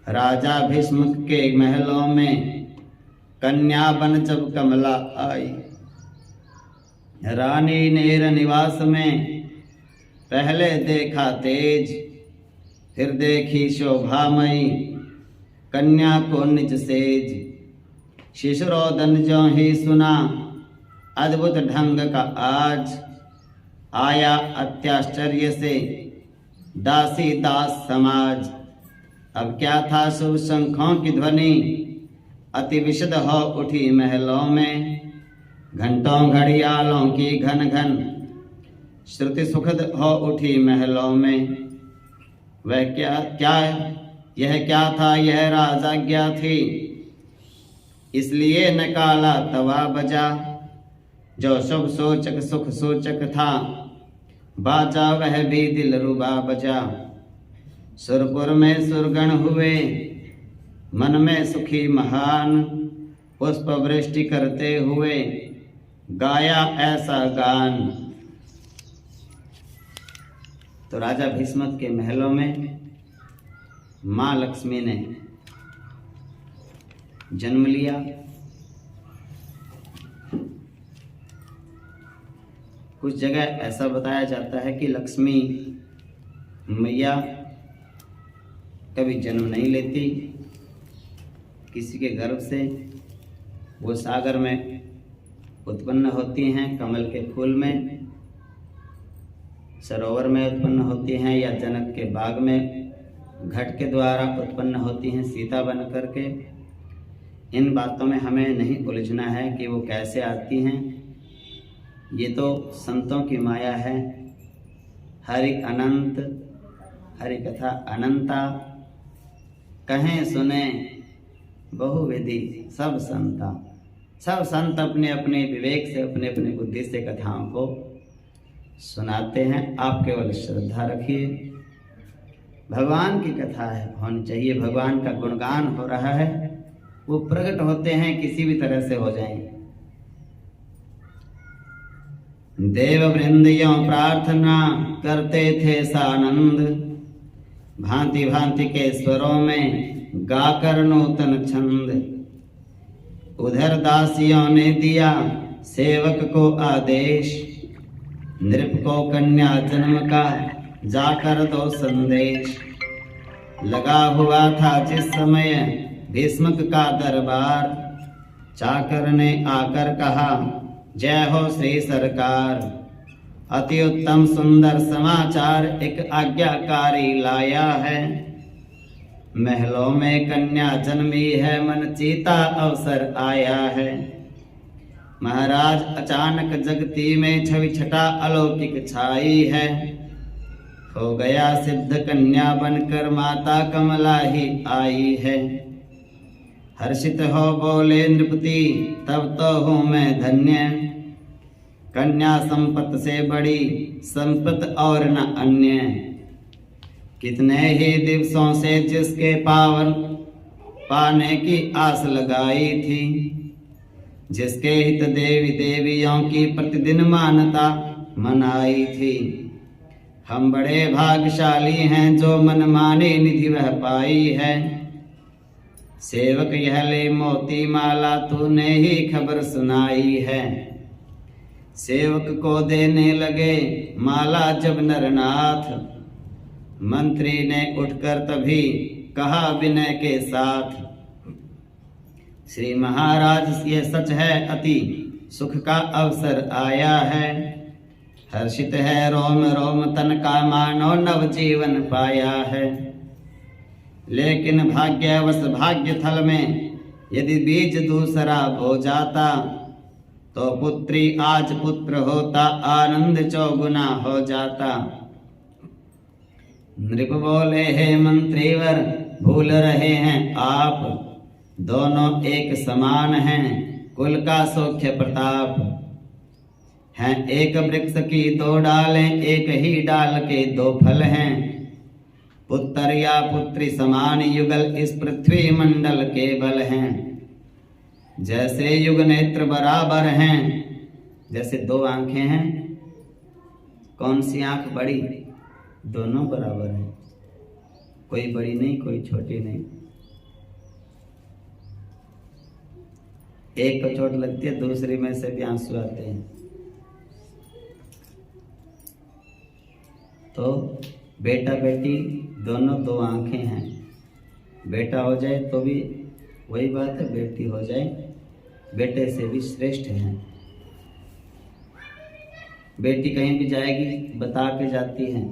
राजा भीष्म के महलों में कन्या बन जब कमला आई। रानी नेर निवास में पहले देखा तेज, फिर देखी शोभामयी कन्या को निज सेज। शिशुरोदन जो ही सुना अद्भुत ढंग का आज। आया अत्याश्चर्य से दासी दास समाज। अब क्या था शुभ शंखों की ध्वनि, अति विशद हो उठी महलों में। घंटों घड़ियालों की घन घन श्रुति सुखद हो उठी महलों में। वह यह क्या था, यह राजाज्ञा थी, इसलिए न काला तवा बजा। जो शुभ सूचक सुख सूचक था, बाजा वह भी दिल रुबा बजा। सुरपुर में सुरगण हुए, मन में सुखी महान। पुष्प वृष्टि करते हुए गाया ऐसा गान। तो राजा भीष्म के महलों में माँ लक्ष्मी ने जन्म लिया। कुछ जगह ऐसा बताया जाता है कि लक्ष्मी मैया कभी जन्म नहीं लेती किसी के गर्भ से। वो सागर में उत्पन्न होती हैं, कमल के फूल में, सरोवर में उत्पन्न होती हैं, या जनक के बाग में घट के द्वारा उत्पन्न होती हैं सीता बन करके। इन बातों में हमें नहीं उलझना है कि वो कैसे आती हैं। ये तो संतों की माया है। हरि अनंत, हरि कथा अनंता, कहें सुने बहुविधि सब संता। सब संत अपने अपने विवेक से, अपने अपने बुद्धि से कथाओं को सुनाते हैं। आप केवल श्रद्धा रखिए। भगवान की कथा है, होनी चाहिए। भगवान का गुणगान हो रहा है, वो प्रकट होते हैं, किसी भी तरह से हो जाएं। देव वृंदियों प्रार्थना करते थे सानंद, भांति भांति के स्वरों में गाकर नूतन छंद। उधर दासियों ने दिया सेवक को आदेश, नृप को कन्या जन्म का जाकर दो संदेश। लगा हुआ था जिस समय भीष्मक का दरबार, चाकर ने आकर कहा जय हो श्री सरकार। अति उत्तम सुंदर समाचार एक आज्ञाकारी लाया है, महलों में कन्या जन्मी है, मन चीता अवसर आया है। महाराज अचानक जगती में छवि छटा अलौकिक छाई है, हो गया सिद्ध कन्या बनकर माता कमला ही आई है। हर्षित हो बोले नृपति तब तो हूँ मैं धन्य, कन्या संपत से बड़ी संपत और न अन्य। कितने ही दिवसों से जिसके पावन पाने की आस लगाई थी, जिसके हित देवी देवियों की प्रतिदिन मानता मनाई थी। हम बड़े भाग्यशाली हैं जो मन माने निधि वह पाई है। सेवक यह ले मोती माला तूने ही खबर सुनाई है। सेवक को देने लगे माला जब नरनाथ, मंत्री ने उठकर तभी कहा विनय के साथ। श्री महाराज ये सच है अति सुख का अवसर आया है, हर्षित है रोम रोम तन का मानो नव जीवन पाया है। लेकिन भाग्यवश भाग्य थल में यदि बीज दूसरा बो जाता, तो पुत्री आज पुत्र होता, आनंद चौगुना हो जाता। नृप बोले हे मंत्रीवर भूल रहे हैं आप, दोनों एक समान हैं कुल का सौख्य प्रताप। हैं एक वृक्ष की दो डालें, एक ही डाल के दो फल हैं। पुत्र या पुत्री समान युगल इस पृथ्वी मंडल के बल हैं। जैसे युग नेत्र बराबर हैं, जैसे दो आंखें हैं, कौन सी आंख बड़ी? दोनों बराबर हैं, कोई बड़ी नहीं कोई छोटी नहीं। एक को चोट लगती है, दूसरी में से भी आंसू आते हैं। तो बेटा बेटी दोनों दो आंखें हैं। बेटा हो जाए तो भी वही बात है, बेटी हो जाए बेटे से भी श्रेष्ठ हैं। बेटी कहीं भी जाएगी बता के जाती है,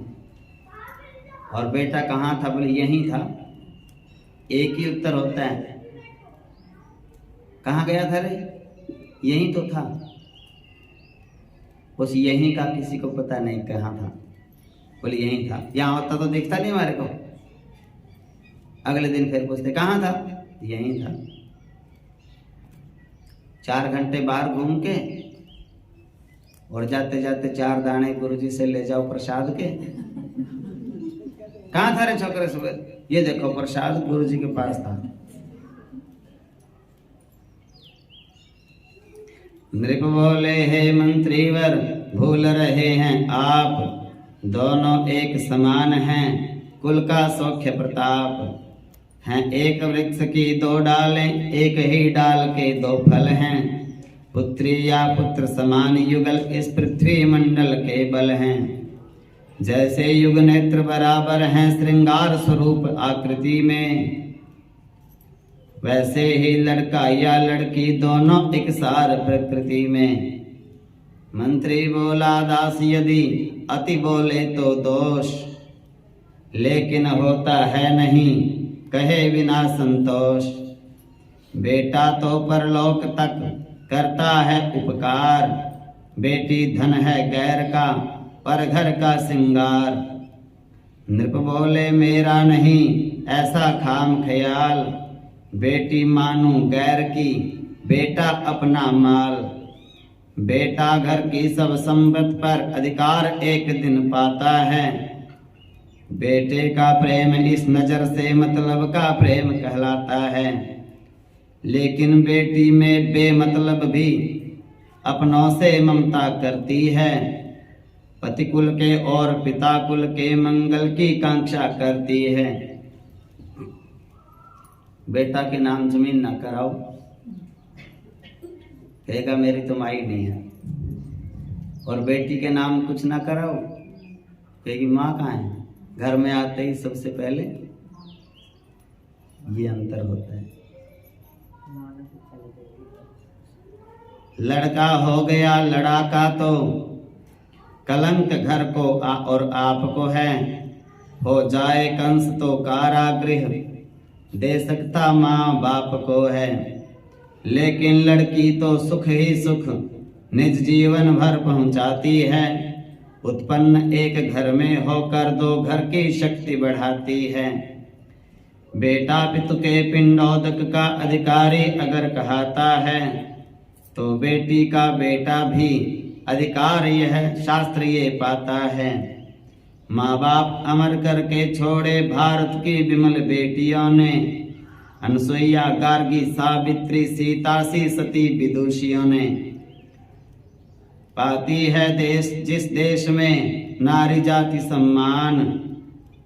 और बेटा कहाँ था? बोले यहीं था। एक ही उत्तर होता है, कहाँ गया था रे? यहीं तो था। उस यहीं का किसी को पता नहीं कहाँ था। बोले यहीं था, यहाँ होता तो दिखता नहीं हमारे को। अगले दिन फिर पूछते कहाँ था? यहीं था। 4 घंटे बाहर घूम के और जाते जाते 4 दाने गुरुजी से ले जाओ प्रसाद के। कहाँ था रे छोकरे सुबह? ये देखो प्रसाद गुरुजी के पास था। नृप बोले हे मंत्रीवर भूल रहे हैं आप, दोनों एक समान हैं कुल का सौख्य प्रताप। हैं एक वृक्ष की 2 डालें, एक ही डाल के 2 फल हैं। पुत्री या पुत्र समान युगल इस पृथ्वी मंडल के बल हैं। जैसे युग नेत्र बराबर हैं श्रृंगार स्वरूप आकृति में, वैसे ही लड़का या लड़की दोनों एक सार प्रकृति में। मंत्री बोला दास यदि अति बोले तो दोष, लेकिन होता है नहीं कहे बिना संतोष। बेटा तो परलोक तक करता है उपकार, बेटी धन है गैर का पर घर का सिंगार। नृप बोले मेरा नहीं ऐसा खाम ख्याल, बेटी मानू गैर की बेटा अपना माल। बेटा घर की सब संपत्ति पर अधिकार एक दिन पाता है। बेटे का प्रेम इस नजर से मतलब का प्रेम कहलाता है। लेकिन बेटी में बेमतलब भी अपनों से ममता करती है। पति कुल के और पिता कुल के मंगल की कांक्षा करती है। बेटा के नाम जमीन ना कराओ, कहेगा मेरी तो माई नहीं है। और बेटी के नाम कुछ ना कराओ, कहेगी माँ कहाँ है। घर में आते ही सबसे पहले ये अंतर होता है। लड़का हो गया लड़ाका तो कलंक घर को और आपको है। हो जाए कंस तो कारागृह दे सकता माँ बाप को है। लेकिन लड़की तो सुख ही सुख निज जीवन भर पहुंचाती है। उत्पन्न एक घर में होकर दो घर की शक्ति बढ़ाती है। बेटा पितु के पिंडोदक का अधिकारी अगर कहता है तो बेटी का बेटा भी अधिकार यह शास्त्र ये पाता है। माँ बाप अमर करके छोड़े भारत की विमल बेटियों ने। अनसुईया गार्गी सावित्री सीता सी सती विदुषियों ने। पाती है देश जिस देश में नारी जाति सम्मान,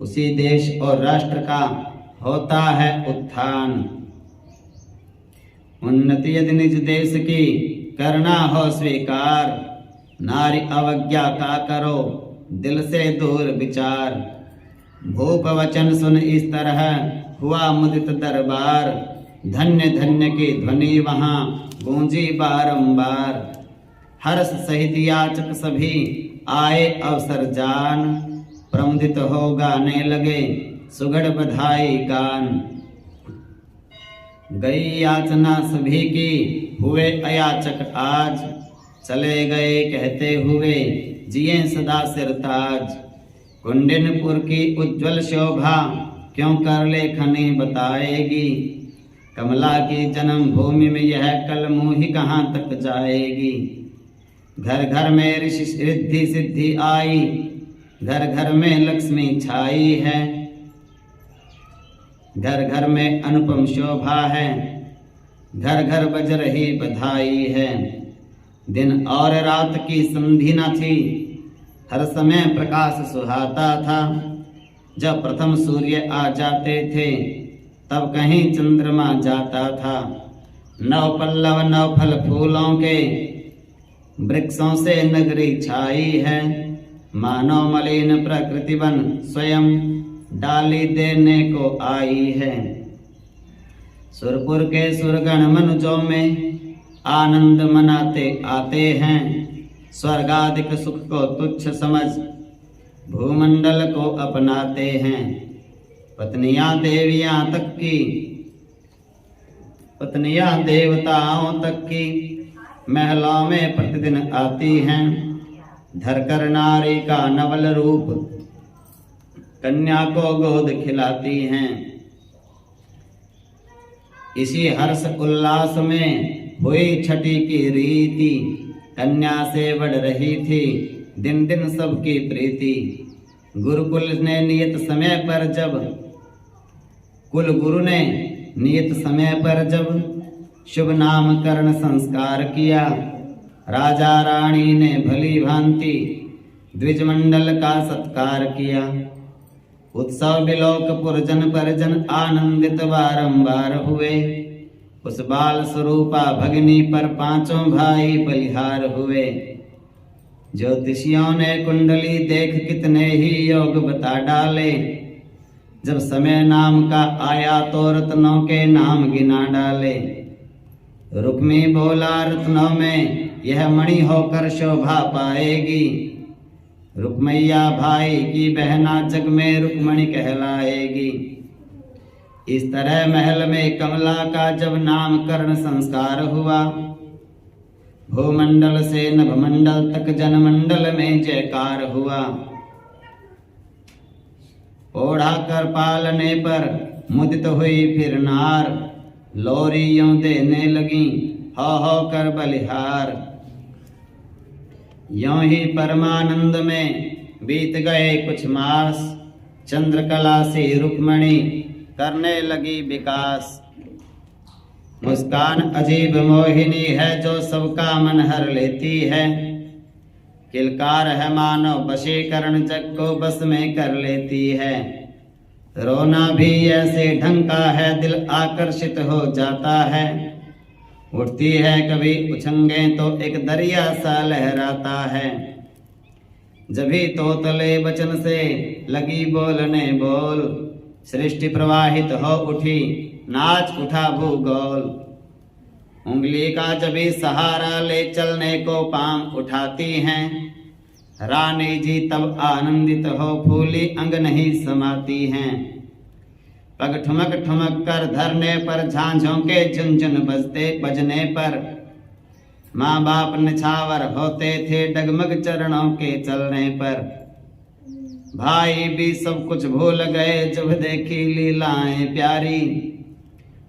उसी देश और राष्ट्र का होता है उत्थान। उन्नति यदि निज देश की करना हो स्वीकार, नारी अवज्ञा का करो दिल से दूर विचार। भूप वचन सुन इस तरह हुआ मुदित दरबार। धन्य धन्य की ध्वनि वहां गूंजी बारंबार। हर्ष सहित याचक सभी आए अवसर जान। प्रमुदित हो गाने लगे सुगढ़ बधाई गान। गई याचना सभी की हुए अयाचक आज। चले गए कहते हुए जिए सदा सिरताज। कुंडिनपुर की उज्जवल शोभा क्यों कर लेखनी बताएगी। कमला की जन्म भूमि में यह कलमुही कहाँ तक जाएगी। घर घर में ऋषि रिद्धि सिद्धि आई, घर घर में लक्ष्मी छाई है। घर घर में अनुपम शोभा है, घर घर बज रही बधाई है। दिन और रात की संधि न थी, हर समय प्रकाश सुहाता था। जब प्रथम सूर्य आ जाते थे तब कहीं चंद्रमा जाता था। नव पल्लव नव फल फूलों के वृक्षों से नगरी छाई है। मानव मलिन प्रकृति बन स्वयं डाली देने को आई है। सुरपुर के सुरगण मनुजों में आनंद मनाते आते हैं। स्वर्गादिक सुख को तुच्छ समझ भूमंडल को अपनाते हैं। पत्नियां देवताओं तक की महलों में प्रतिदिन आती हैं। धरकर नारी का नवल रूप कन्या को गोद खिलाती हैं। इसी हर्ष उल्लास में हुई छठी की रीति। कन्या से बढ़ रही थी दिन दिन सबकी प्रीति। गुरुकुल ने नियत समय पर जब कुल गुरु ने नियत समय पर जब शुभ नामकरण संस्कार किया। राजा रानी ने भली भांति द्विजमंडल का सत्कार किया। उत्सव बिलोकपुर जन परिजन आनंदित बारंबार हुए। उस बाल स्वरूपा भगिनी पर पांचों भाई बलिहार हुए। ज्योतिषियों ने कुंडली देख कितने ही योग बता डाले। जब समय नाम का आया तो रत्नों के नाम गिना डाले। रुक्मी बोला रत्नों में यह मणि होकर शोभा पाएगी। रुक्मैया भाई की बहना जग में रुक्मणी कहलाएगी। इस तरह महल में कमला का जब नामकरण संस्कार हुआ। भूमंडल से नभमंडल तक जनमंडल में जयकार हुआ। ओढ़ा कर पालने पर मुदित हुई फिर नार। लोरी यूं देने लगी हो कर बलिहार। यों ही परमानंद में बीत गए कुछ मास, चंद्रकला सी रुक्मणी करने लगी विकास। मुस्कान अजीब मोहिनी है जो सबका मन हर लेती है, किलकार है मानो वशीकरण जग को बस में कर लेती है। रोना भी ऐसे ढंग का है दिल आकर्षित हो जाता है, उठती है कभी उछंगे तो एक दरिया सा लहराता है। जभी तोतले वचन से लगी बोलने बोल, सृष्टि प्रवाहित हो उठी नाच उठा भूगोल। उंगली का जभी सहारा ले चलने को पांव उठाती हैं, रानी जी तब आनंदित हो फूली अंग नहीं समाती हैं। पग ठुमक ठुमक कर धरने पर झांझों के झुनझुन बजने पर, माँ बाप निछावर होते थे डगमग चरणों के चलने पर। भाई भी सब कुछ भूल गए जब देखी लीलाएं प्यारी,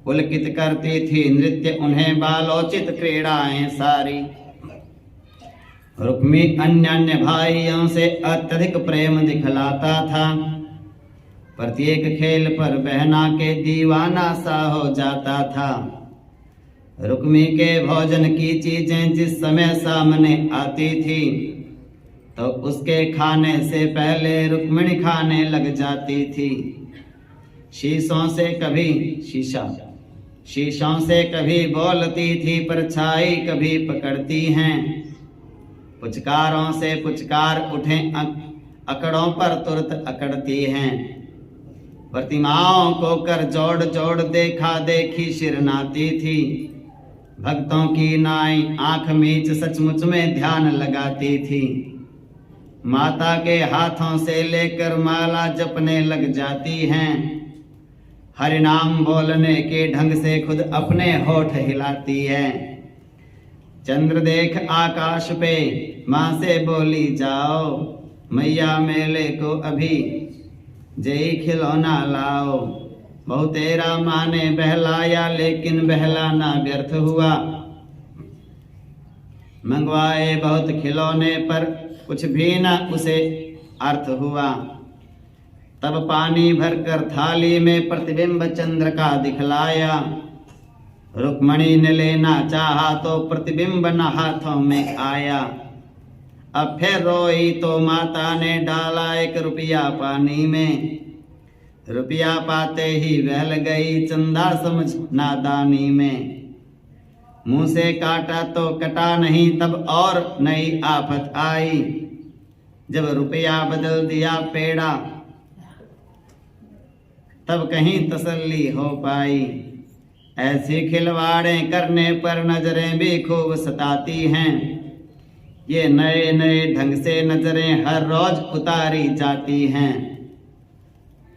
पुलकित करती थी नृत्य उन्हें बालोचित क्रीड़ाएं सारी। रुक्मी अन्य भाइयों से अत्यधिक प्रेम दिखलाता था, प्रत्येक खेल पर बहना के दीवाना सा हो जाता था। रुक्मी के भोजन की चीजें जिस समय सामने आती थी तो उसके खाने से पहले रुक्मिणी खाने लग जाती थी। शीशों से कभी बोलती थी परछाई कभी पकड़ती हैं, पुचकारों से पुचकार उठे अकड़ों पर तुरंत अकड़ती हैं। प्रतिमाओं को कर जोड़ जोड़ देखा देखी शिरनाती थी, भक्तों की नाई आंख मीच सचमुच में ध्यान लगाती थी। माता के हाथों से लेकर माला जपने लग जाती हैं, हरि नाम बोलने के ढंग से खुद अपने होठ हिलाती है। चंद्र देख आकाश पे माँ से बोली जाओ, मैया मेले को अभी जय खिलौना लाओ। बहु तेरा माँ ने बहलाया लेकिन बहलाना व्यर्थ हुआ, मंगवाए बहुत खिलौने पर कुछ भी न उसे अर्थ हुआ। तब पानी भरकर थाली में प्रतिबिंब चंद्र का दिखलाया, रुक्मणी ने लेना चाहा तो प्रतिबिंब न हाथों में आया। अब फिर रोई तो माता ने डाला 1 रुपया पानी में, रुपया पाते ही बहल गई चंदा समझ नादानी में। मुंह से काटा तो कटा नहीं तब और नई आफत आई, जब रुपया बदल दिया पेड़ा तब कहीं तसल्ली हो पाई। ऐसी खिलवाड़ें करने पर नजरें भी खूब सताती हैं, ये नए नए ढंग से नजरें हर रोज उतारी जाती हैं।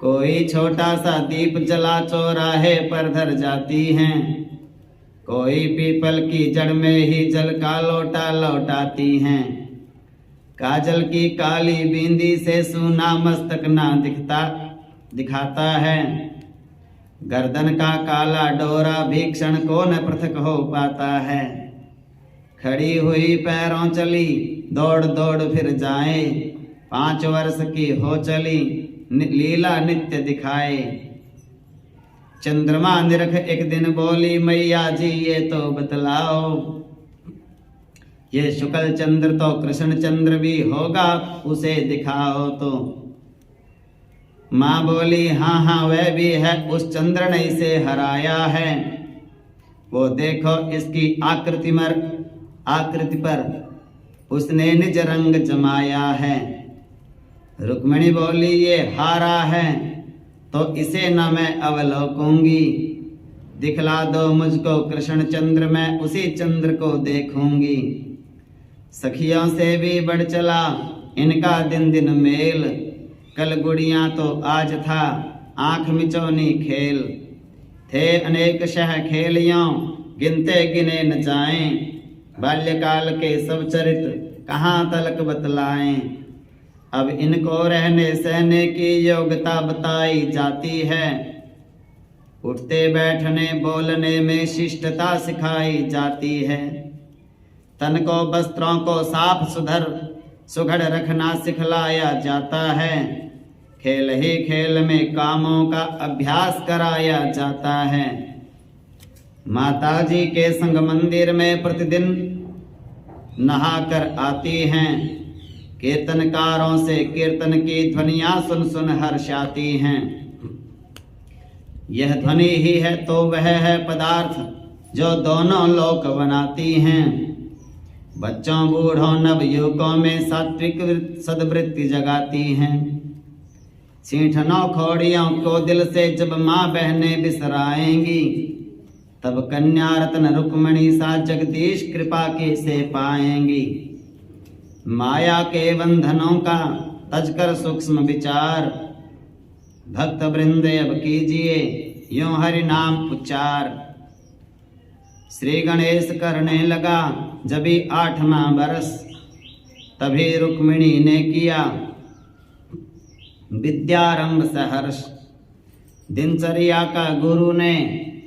कोई छोटा सा दीप जला चौराहे पर धर जाती हैं, कोई पीपल की जड़ में ही जल का लोटा लौटाती हैं। काजल की काली बिंदी से सूना मस्तक ना दिखाता है, गर्दन का काला डोरा भी क्षण को न पृथक हो पाता है। खड़ी हुई पैरों चली दौड़ दौड़ फिर जाए, 5 वर्ष की हो चली लीला नित्य दिखाए। चंद्रमा निरख एक दिन बोली मैया जी ये तो बतलाओ, ये शुक्ल चंद्र तो कृष्ण चंद्र भी होगा उसे दिखाओ तो। माँ बोली हाँ वह भी है, उस चंद्र ने इसे हराया है, वो देखो इसकी आकृति पर उसने निज रंग जमाया है। रुक्मिणी बोली ये हारा है तो इसे न मैं अवलोकूंगी, दिखला दो मुझको कृष्ण चंद्र मैं उसी चंद्र को देखूंगी। सखियों से भी बढ़ चला इनका दिन दिन मेल, कल गुड़ियां तो आज था आंख मिचौनी खेल। थे अनेक शह खेलियों गिनते गिने न जाएं, बाल्यकाल के सब चरित्र कहाँ तलक बतलाएं। अब इनको रहने सहने की योग्यता बताई जाती है, उठते बैठने बोलने में शिष्टता सिखाई जाती है। तन को वस्त्रों को साफ सुघड़ रखना सिखलाया जाता है। खेल ही खेल में कामों का अभ्यास कराया जाता है। माताजी के संग मंदिर में प्रतिदिन नहाकर आती हैं। कीर्तनकारों से कीर्तन की ध्वनियां सुन सुन हर्षाती हैं। यह ध्वनि ही है तो वह है पदार्थ जो दोनों लोक बनाती हैं। बच्चों बूढ़ों नवयुवकों में सात्विक सद्वृत्ति जगाती हैं। सीठनों खोड़ियों को दिल से जब माँ बहनें बिसराएंगी, तब कन्या रत्न रुक्मणी सा जगदीश कृपा के से पाएंगी। माया के बंधनों का तजकर सूक्ष्म विचार, भक्त वृंद अब कीजिए यूं हरि नाम उच्चार। श्री गणेश करने लगा जभी 8वां बरस, तभी रुक्मिणी ने किया विद्यारंभ सहर्ष। दिनचर्या का गुरु ने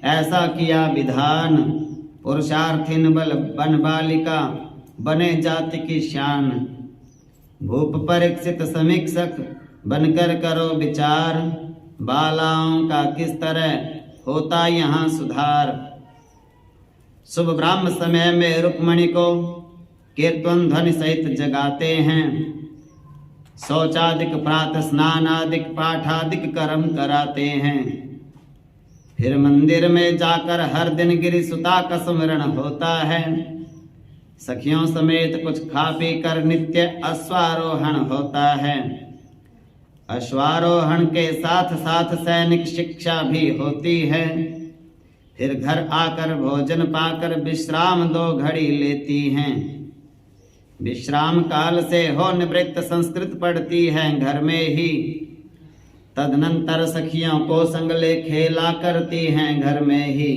ऐसा किया विधान, पुरुषार्थिन बल बन बालिका बने जाति की शान। भूप परीक्षित समीक्षक बनकर करो विचार, बालाओं का किस तरह होता यहाँ सुधार। शुभ ब्राह्म समय में रुक्मणी को कीर्तन ध्वनि सहित जगाते हैं। शौचादिक प्रातः स्नानादिक पाठादिक कर्म कराते हैं। फिर मंदिर में जाकर हर दिन गिरि सुता का स्मरण होता है। सखियों समेत कुछ खा पी कर नित्य अश्वारोहण होता है। अश्वारोहण के साथ साथ सैनिक शिक्षा भी होती है। फिर घर आकर भोजन पाकर विश्राम 2 घड़ी लेती हैं। विश्राम काल से हो निवृत्त संस्कृत पढ़ती है घर में ही। तदनंतर सखियों को संग ले खेला करती हैं घर में ही।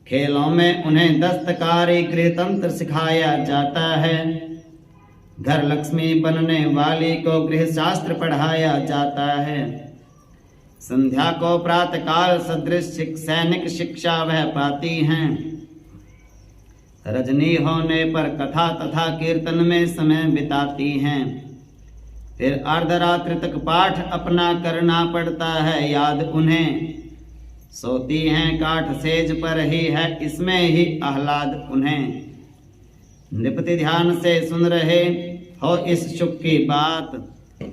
खेलों में उन्हें दस्तकारी गृहतंत्र सिखाया जाता है। घर लक्ष्मी बनने वाली को गृह शास्त्र पढ़ाया जाता है। संध्या को प्रातःकाल सदृश सैनिक शिक्षा वह पाती हैं। रजनी होने पर कथा तथा कीर्तन में समय बिताती हैं। फिर अर्धरात्रि तक पाठ अपना करना पड़ता है याद उन्हें। सोती हैं काठ सेज पर ही है इसमें ही आह्लाद उन्हें। निपति ध्यान से सुन रहे हो इस सुख की बात,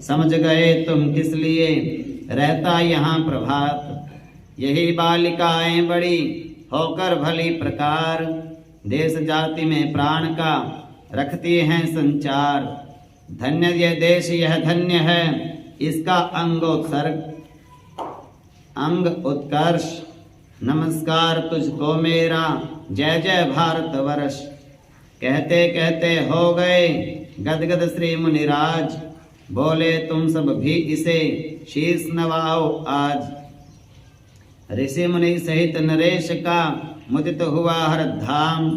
समझ गए तुम किस लिए रहता यहाँ प्रभात। यही बालिकाएं बड़ी होकर भली प्रकार, देश जाति में प्राण का रखती हैं संचार। धन्य यह देश यह धन्य है इसका अंग उत्कर्ष। नमस्कार तुझको मेरा जय जय भारतवर्ष। कहते कहते हो गए गदगद श्री मुनिराज, बोले तुम सब भी इसे शीर्ष नवाओ आज। ऋषि मुनि सहित नरेश का मुदित हुआ हर धाम,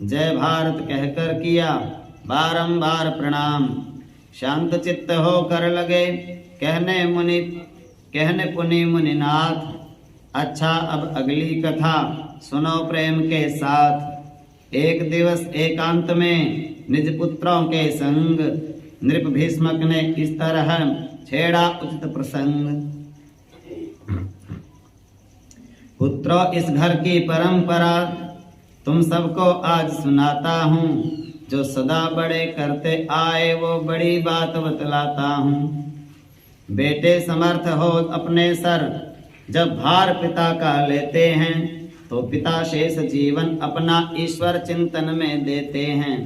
जय भारत कहकर किया बारंबार प्रणाम। शांत चित्त होकर लगे कहने पुनि मुनिनाथ। अच्छा अब अगली कथा सुनो प्रेम के साथ। एक दिवस एकांत में निज पुत्रों के संग, नृप भीष्मक ने इस तरह छेड़ा उचित प्रसंग। पुत्रों इस घर की परंपरा तुम सबको आज सुनाता हूँ। जो सदा बड़े करते आए वो बड़ी बात बतलाता हूँ। बेटे समर्थ हो अपने सर जब भार पिता का लेते हैं, तो पिता शेष जीवन अपना ईश्वर चिंतन में देते हैं।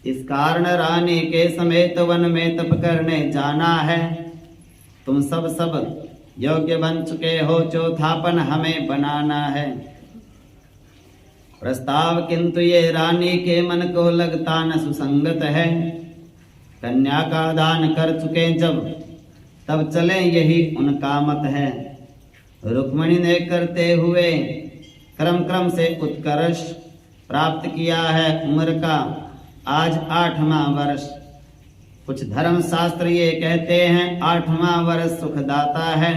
इस कारण रानी के समेत वन में तप करने जाना है। तुम सब योग्य बन चुके हो, चौथापन हमें बनाना है। प्रस्ताव किंतु ये रानी के मन को लगता न सुसंगत है। कन्या का दान कर चुके जब, तब चले यही उनका मत है। रुक्मिणी ने करते हुए क्रम से उत्कर्ष प्राप्त किया है उम्र का आज 8वां वर्ष। कुछ धर्म शास्त्र ये कहते हैं 8वां वर्ष सुखदाता है।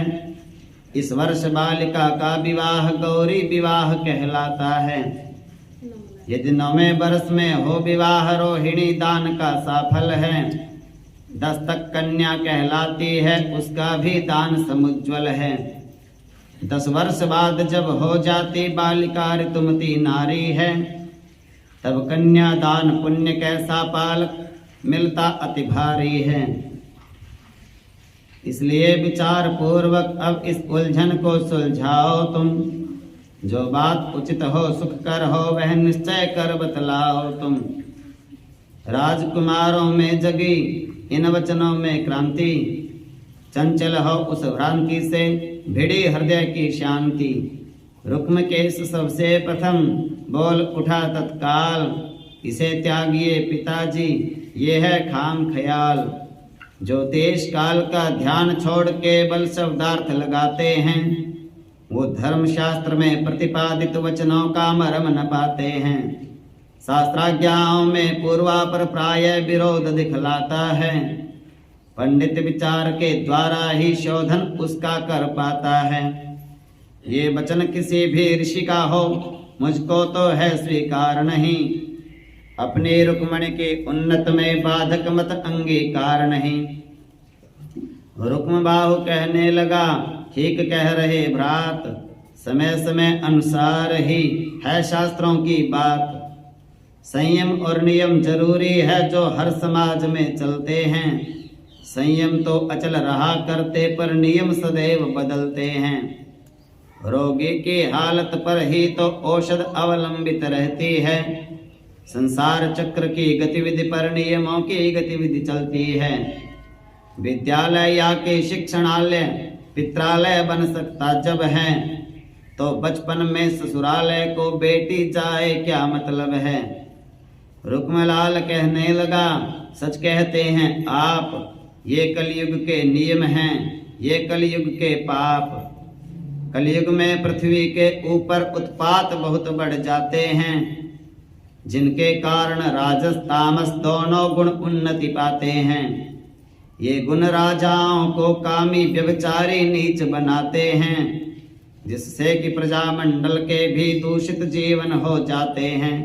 इस वर्ष बालिका का विवाह गौरी विवाह कहलाता है। यदि 9वें वर्ष में हो विवाह रोहिणी दान का साफल है। 10 तक कन्या कहलाती है, उसका भी दान समुज्वल है। 10 वर्ष बाद जब हो जाती बालिका ऋतुमती नारी है, तब कन्या दान पुण्य कैसा पालक मिलता अति भारी है। इसलिए विचार पूर्वक अब इस उलझन को सुलझाओ तुम। जो बात उचित हो सुखकर हो वह निश्चय कर बतलाओ तुम। राजकुमारों में जगी इन वचनों में क्रांति, चंचल हो उस भ्रांति से भिड़ी हृदय की शांति। रुक्म केश सबसे प्रथम बोल उठा तत्काल, इसे त्यागिए पिताजी ये है खाम ख्याल। जो देश काल का ध्यान छोड़ केवल शब्दार्थ लगाते हैं, वो धर्म शास्त्र में प्रतिपादित वचनों का मर्म न पाते हैं। शास्त्राज्ञाओं में पूर्वापर प्राय विरोध दिखलाता है, पंडित विचार के द्वारा ही शोधन उसका कर पाता है। ये वचन किसी भी ऋषि का हो मुझको तो है स्वीकार नहीं, अपनी रुक्मणी के उन्नत में बाधक मत अंगीकार नहीं। रुक्म बाहु कहने लगा, ठीक कह रहे भ्रात, समय समय अनुसार ही है शास्त्रों की बात। संयम और नियम जरूरी है जो हर समाज में चलते हैं। संयम तो अचल रहा करते पर नियम सदैव बदलते हैं। रोगी की हालत पर ही तो औषध अवलंबित रहती है। संसार चक्र की गतिविधि पर नियमों की गतिविधि चलती है। विद्यालय या के शिक्षणालय पित्रालय बन सकता जब है, तो बचपन में ससुरालय को बेटी जाए क्या मतलब है। रुक्मलाल कहने लगा, सच कहते हैं आप, ये कलयुग के नियम हैं, ये कलयुग के पाप। कलयुग में पृथ्वी के ऊपर उत्पात बहुत बढ़ जाते हैं, जिनके कारण राजस तामस दोनों गुण उन्नति पाते हैं। ये गुण राजाओं को कामी व्यभिचारी नीच बनाते हैं, जिससे कि प्रजामंडल के भी दूषित जीवन हो जाते हैं।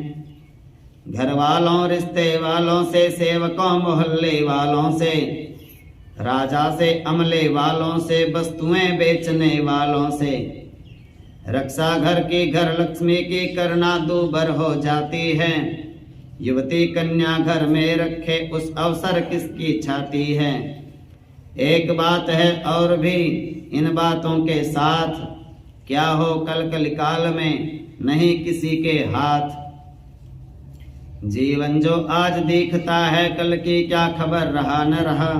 घर वालों रिश्ते वालों से, सेवकों मोहल्ले वालों से, राजा से अमले वालों से, वस्तुएं बेचने वालों से, रक्षा घर की घर लक्ष्मी की करना दूबर हो जाती है। युवती कन्या घर में रखे उस अवसर किसकी छाती है। एक बात है और भी इन बातों के साथ, क्या हो कल कलिकाल में नहीं किसी के हाथ। जीवन जो आज दिखता है कल की क्या खबर रहा न रहा।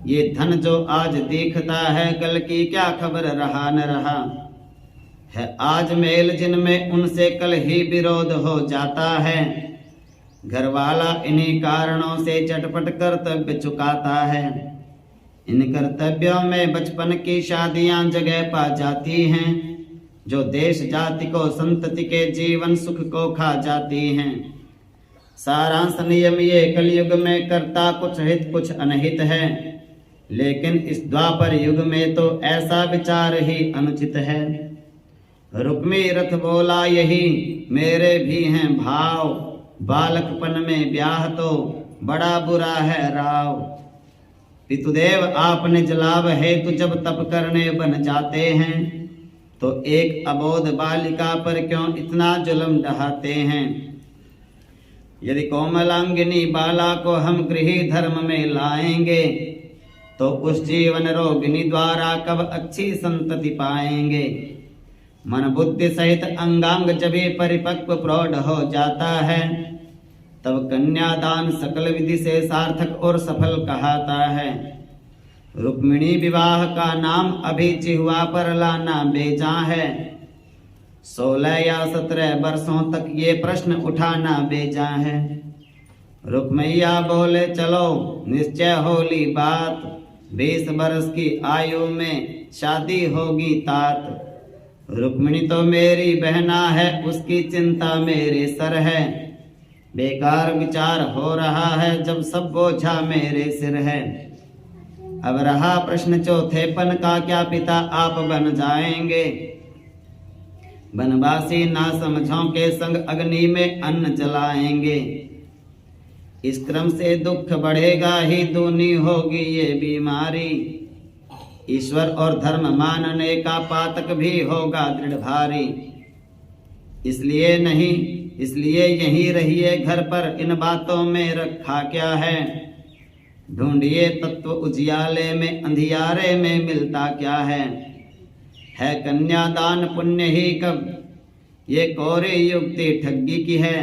ये धन जो आज दिखता है कल की क्या खबर रहा न रहा। है आज मेल जिनमें उनसे कल ही विरोध हो जाता है। घर वाला इन्हीं कारणों से चटपट कर्तव्य चुकाता है। इन कर्तव्यों में बचपन की शादियां जगह पा जाती हैं, जो देश जाति को संतति के जीवन सुख को खा जाती हैं। सारांश नियम ये कलयुग में करता कुछ हित कुछ अनहित है, लेकिन इस द्वापर युग में तो ऐसा विचार ही अनुचित है। रुक्मी रथ बोला यही मेरे भी हैं भाव, बालकपन में ब्याह तो बड़ा बुरा है राव। पितुदेव आपने जलाव हेतु जब तप करने बन जाते हैं, तो एक अबोध बालिका पर क्यों इतना जुल्म ढहाते हैं। यदि कोमलांगिनी बाला को हम गृही धर्म में लाएंगे, तो उस जीवन रोगिणी द्वारा कब अच्छी संतति पाएंगे। मन बुद्धि सहित अंगांग जब परिपक्व प्रौढ़ हो जाता है, तब कन्यादान सकल विधि से सार्थक और सफल कहता है। रुक्मिणी विवाह का नाम अभी चिहुआ पर लाना बेजा है। 16 या 17 वर्षों तक ये प्रश्न उठाना बेजा है। रुक्मैया बोले चलो निश्चय होली बात, 20 वर्ष की आयु में शादी होगी तात। रुक्मिणी तो मेरी बहना है, उसकी चिंता मेरे सर है। बेकार विचार हो रहा है जब सब बोझा मेरे सिर है। अब रहा प्रश्न चौथेपन का, क्या पिता आप बन जाएंगे? बनवासी ना समझों के संग अग्नि में अन्न जलाएंगे। इस क्रम से दुख बढ़ेगा ही, दूनी होगी ये बीमारी। ईश्वर और धर्म मानने का पातक भी होगा दृढ़ भारी। इसलिए यहीं रहिए घर पर, इन बातों में रखा क्या है? ढूंढिए तत्व उजियाले में, अंधियारे में मिलता क्या है? कन्यादान पुण्य ही कब, ये कोरे युक्ति ठगी की है।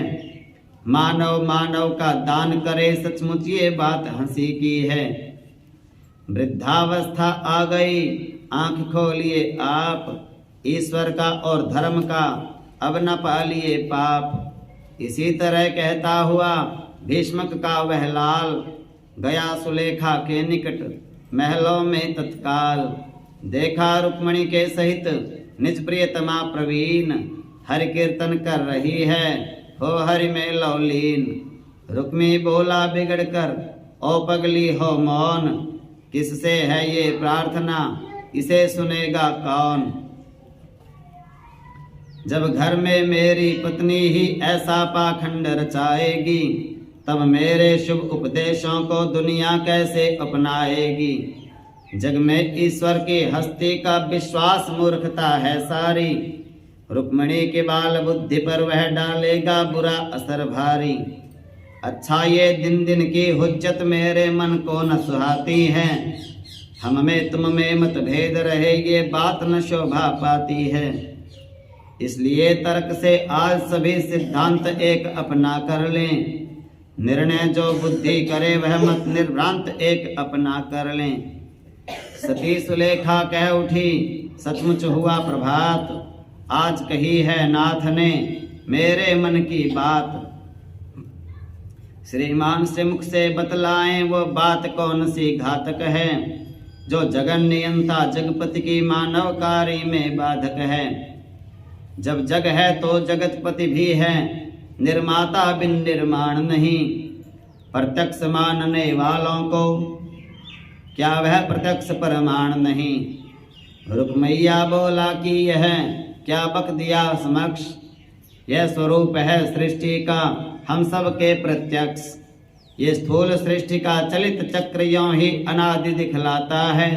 मानव का दान करे, सचमुच ये बात हंसी की है। वृद्धावस्था आ गई, आंख खोलिए आप, ईश्वर का और धर्म का अब न पालिए पाप। इसी तरह कहता हुआ भीष्मक का वह लाल, गया सुलेखा के निकट महलों में तत्काल। देखा रुक्मणी के सहित निज प्रियतमा प्रवीण, हरि कीर्तन कर रही है हो हरि में लौलीन। रुक्मी बोला बिगड़ कर, ओ पगली हो मौन, किससे है ये प्रार्थना, इसे सुनेगा कौन? जब घर में मेरी पत्नी ही ऐसा पाखंड रचाएगी, तब मेरे शुभ उपदेशों को दुनिया कैसे अपनाएगी? जग में ईश्वर की हस्ती का विश्वास मूर्खता है सारी। रुक्मिणी के बाल बुद्धि पर वह डालेगा बुरा असर भारी। अच्छा ये दिन दिन की हुज्जत मेरे मन को न सुहाती है। हम में तुम में मतभेद रहे, ये बात न शोभा पाती है। इसलिए तर्क से आज सभी सिद्धांत एक अपना कर लें। निर्णय जो बुद्धि करे वह मत निर्भ्रांत एक अपना कर लें। सती सुलेखा कह उठी, सचमुच हुआ प्रभात, आज कही है नाथ ने मेरे मन की बात। श्रीमान से मुख से बतलाएं वो बात कौन सी घातक है, जो जगन नियंता जगपति की मानवकारी में बाधक है। जब जग है तो जगतपति भी है, निर्माता बिन निर्माण नहीं। प्रत्यक्ष मानने वालों को क्या वह प्रत्यक्ष प्रमाण नहीं? रुक्मैया बोला कि यह क्या बक दिया समक्ष, यह स्वरूप है सृष्टि का हम सब के प्रत्यक्ष। ये स्थूल सृष्टि का चलित चक्र यों ही अनादि दिखलाता है।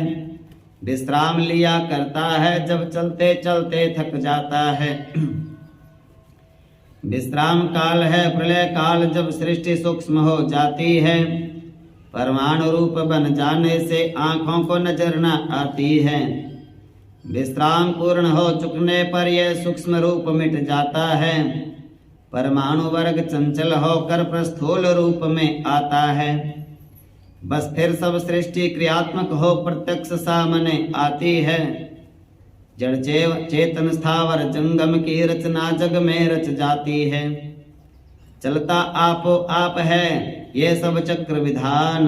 विश्राम लिया करता है, जब चलते चलते थक जाता है। विश्राम काल है प्रलय काल, जब सृष्टि सूक्ष्म हो जाती है। परमाणु रूप बन जाने से आंखों को नजर न आती है। विश्राम पूर्ण हो चुकने पर यह सूक्ष्म रूप मिट जाता है। परमाणु वर्ग चंचल होकर प्रस्थूल रूप में आता है। बस फिर सब सृष्टि क्रियात्मक हो प्रत्यक्ष सामने आती है। जड़ चेतन स्थावर जंगम की रचना जग में रच जाती है। चलता आपो आप है ये सब चक्र विधान,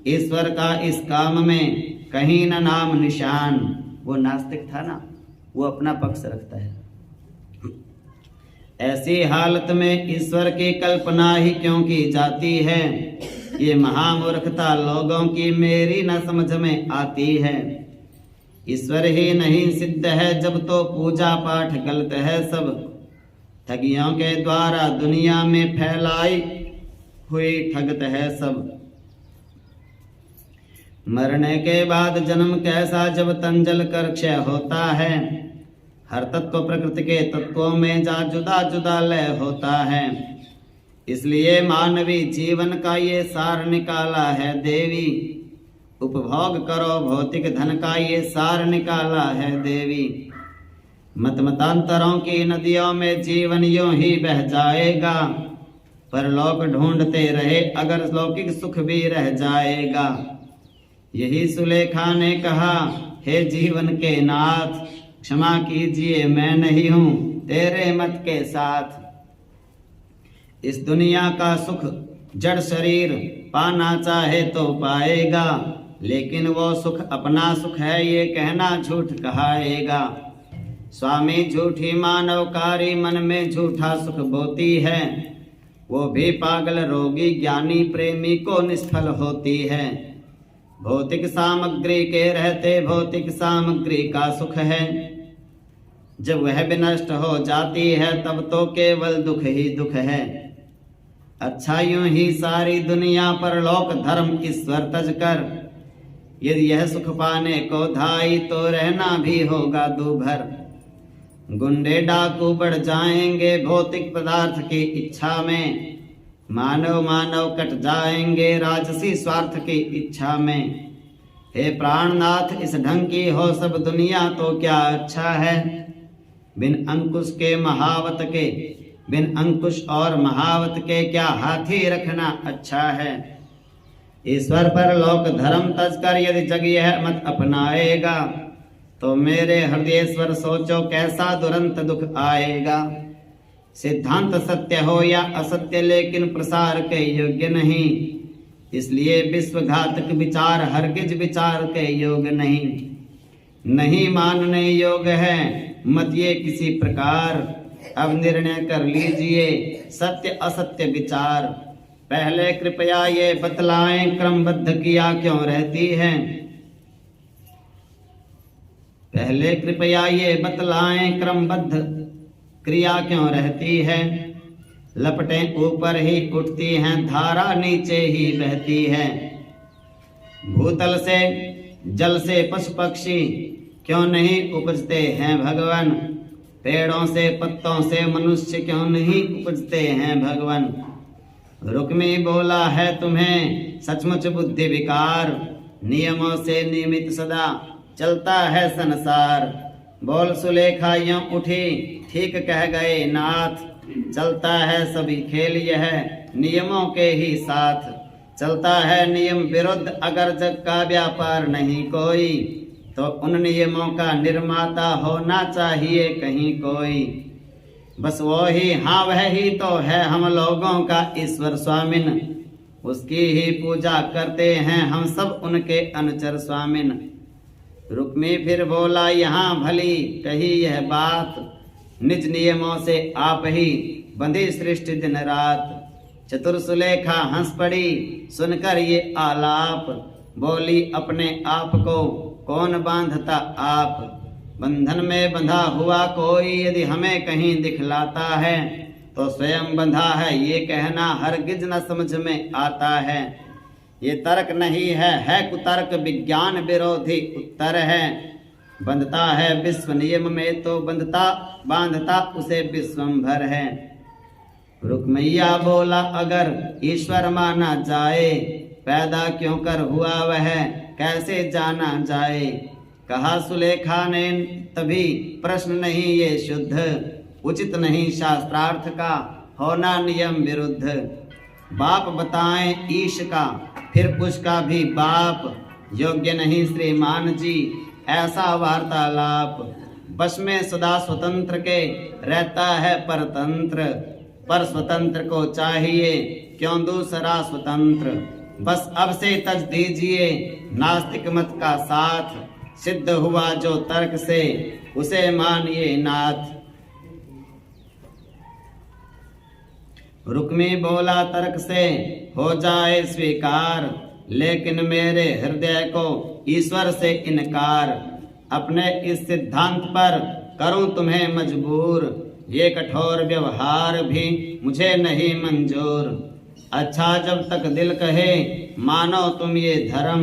ईश्वर का इस काम में कहीं न नाम निशान। वो नास्तिक था ना, वो अपना पक्ष रखता है। ऐसी हालत में ईश्वर की कल्पना ही क्यों की जाती है? ये महामूर्खता लोगों की मेरी न समझ में आती है। ईश्वर ही नहीं सिद्ध है जब तो पूजा पाठ गलत है सब। ठगियों के द्वारा दुनिया में फैलाई हुई ठगत है सब। मरने के बाद जन्म कैसा जब तंजल कर क्षय होता है। हर तत्व प्रकृति के तत्वों में जा जुदा जुदा लय होता है। इसलिए मानवी जीवन का ये सार निकाला है देवी। उपभोग करो भौतिक धन का ये सार निकाला है देवी। मत मतांतरों की नदियों में जीवन यूं ही बह जाएगा। परलोक ढूंढते रहे अगर लौकिक सुख भी रह जाएगा। यही सुलेखा ने कहा, हे जीवन के नाथ क्षमा कीजिए मैं नहीं हूं तेरे मत के साथ। इस दुनिया का सुख जड़ शरीर पाना चाहे तो पाएगा, लेकिन वो सुख अपना सुख है ये कहना झूठ कहाएगा। स्वामी झूठी मानवकारी मन में झूठा सुख बोती है। वो भी पागल रोगी ज्ञानी प्रेमी को निष्फल होती है। भौतिक सामग्री के रहते भौतिक सामग्री का सुख है, जब वह विनष्ट हो जाती है तब तो केवल दुख ही दुख है। अच्छा यूं ही सारी दुनिया पर लोक धर्म ईश्वर तज कर, यदि यह सुख पाने को धाई तो रहना भी होगा दूभर। गुंडे डाकू बढ़ जाएंगे भौतिक पदार्थ की इच्छा में, मानव मानव कट जाएंगे राजसी स्वार्थ की इच्छा में। हे प्राणनाथ इस ढंग की हो सब दुनिया तो क्या अच्छा है, बिन अंकुश के महावत के, बिन अंकुश और महावत के क्या हाथी रखना अच्छा है। ईश्वर पर लोक धर्म तजकर यदि जग यह मत अपनाएगा, तो मेरे हृदयेश्वर सोचो कैसा दुरंत दुख आएगा। सिद्धांत सत्य हो या असत्य लेकिन प्रसार के योग्य नहीं, इसलिए विश्वघातक विचार हरगिज विचार के योग नहीं। नहीं मानने योग्य है मत ये किसी प्रकार, अब निर्णय कर लीजिए सत्य असत्य विचार। पहले कृपया ये बतलाएं क्रमबद्ध किया क्यों रहती है, पहले कृपया ये बतलाएं क्रमबद्ध क्रिया क्यों रहती है। लपटें ऊपर ही उठती हैं धारा नीचे ही बहती है। भूतल से जल से पशु पक्षी क्यों नहीं उपजते हैं भगवान, पेड़ों से पत्तों से मनुष्य क्यों नहीं उपजते हैं भगवान। रुक्मी बोला है तुम्हें सचमुच बुद्धि विकार, नियमों से नियमित सदा चलता है संसार। बोल सुलेखा यूं उठी ठीक कह गए नाथ, चलता है सभी खेल यह नियमों के ही साथ। चलता है नियम विरुद्ध अगर जग का व्यापार नहीं कोई, तो उन नियमों का निर्माता होना चाहिए कहीं कोई। बस वो ही हाँ वह ही तो है हम लोगों का ईश्वर स्वामिन, उसकी ही पूजा करते हैं हम सब उनके अनुचर स्वामिन। रुक्मी फिर बोला यहाँ भली कही यह बात, निज नियमों से आप ही बंधी सृष्टि दिन रात। चतुर सुलेखा हंस पड़ी सुनकर ये आलाप, बोली अपने आप को कौन बांधता आप। बंधन में बंधा हुआ कोई यदि हमें कहीं दिखलाता है, तो स्वयं बंधा है ये कहना हरगिज न समझ में आता है। ये तर्क नहीं है कुतर्क विज्ञान विरोधी उत्तर है। बंधता है विश्व नियम में तो बंधता बांधता उसे विश्वंभर है। रुक्मैया बोला अगर ईश्वर माना जाए, पैदा क्यों कर हुआ वह कैसे जाना जाए। कहा सुलेखा ने तभी प्रश्न नहीं ये शुद्ध, उचित नहीं शास्त्रार्थ का होना नियम विरुद्ध। बाप बताएं ईश का फिर उसका भी बाप, योग्य नहीं श्रीमान जी ऐसा वार्तालाप। बस में सदा स्वतंत्र के रहता है परतंत्र, पर स्वतंत्र को चाहिए क्यों दूसरा स्वतंत्र। बस अब से तज दीजिए नास्तिक मत का साथ, सिद्ध हुआ जो तर्क से उसे मानिए नाथ। रुक्मी बोला तर्क से हो जाए स्वीकार, लेकिन मेरे हृदय को ईश्वर से इनकार। अपने इस सिद्धांत पर करूं तुम्हें मजबूर, ये कठोर व्यवहार भी मुझे नहीं मंजूर। अच्छा जब तक दिल कहे मानो तुम ये धर्म,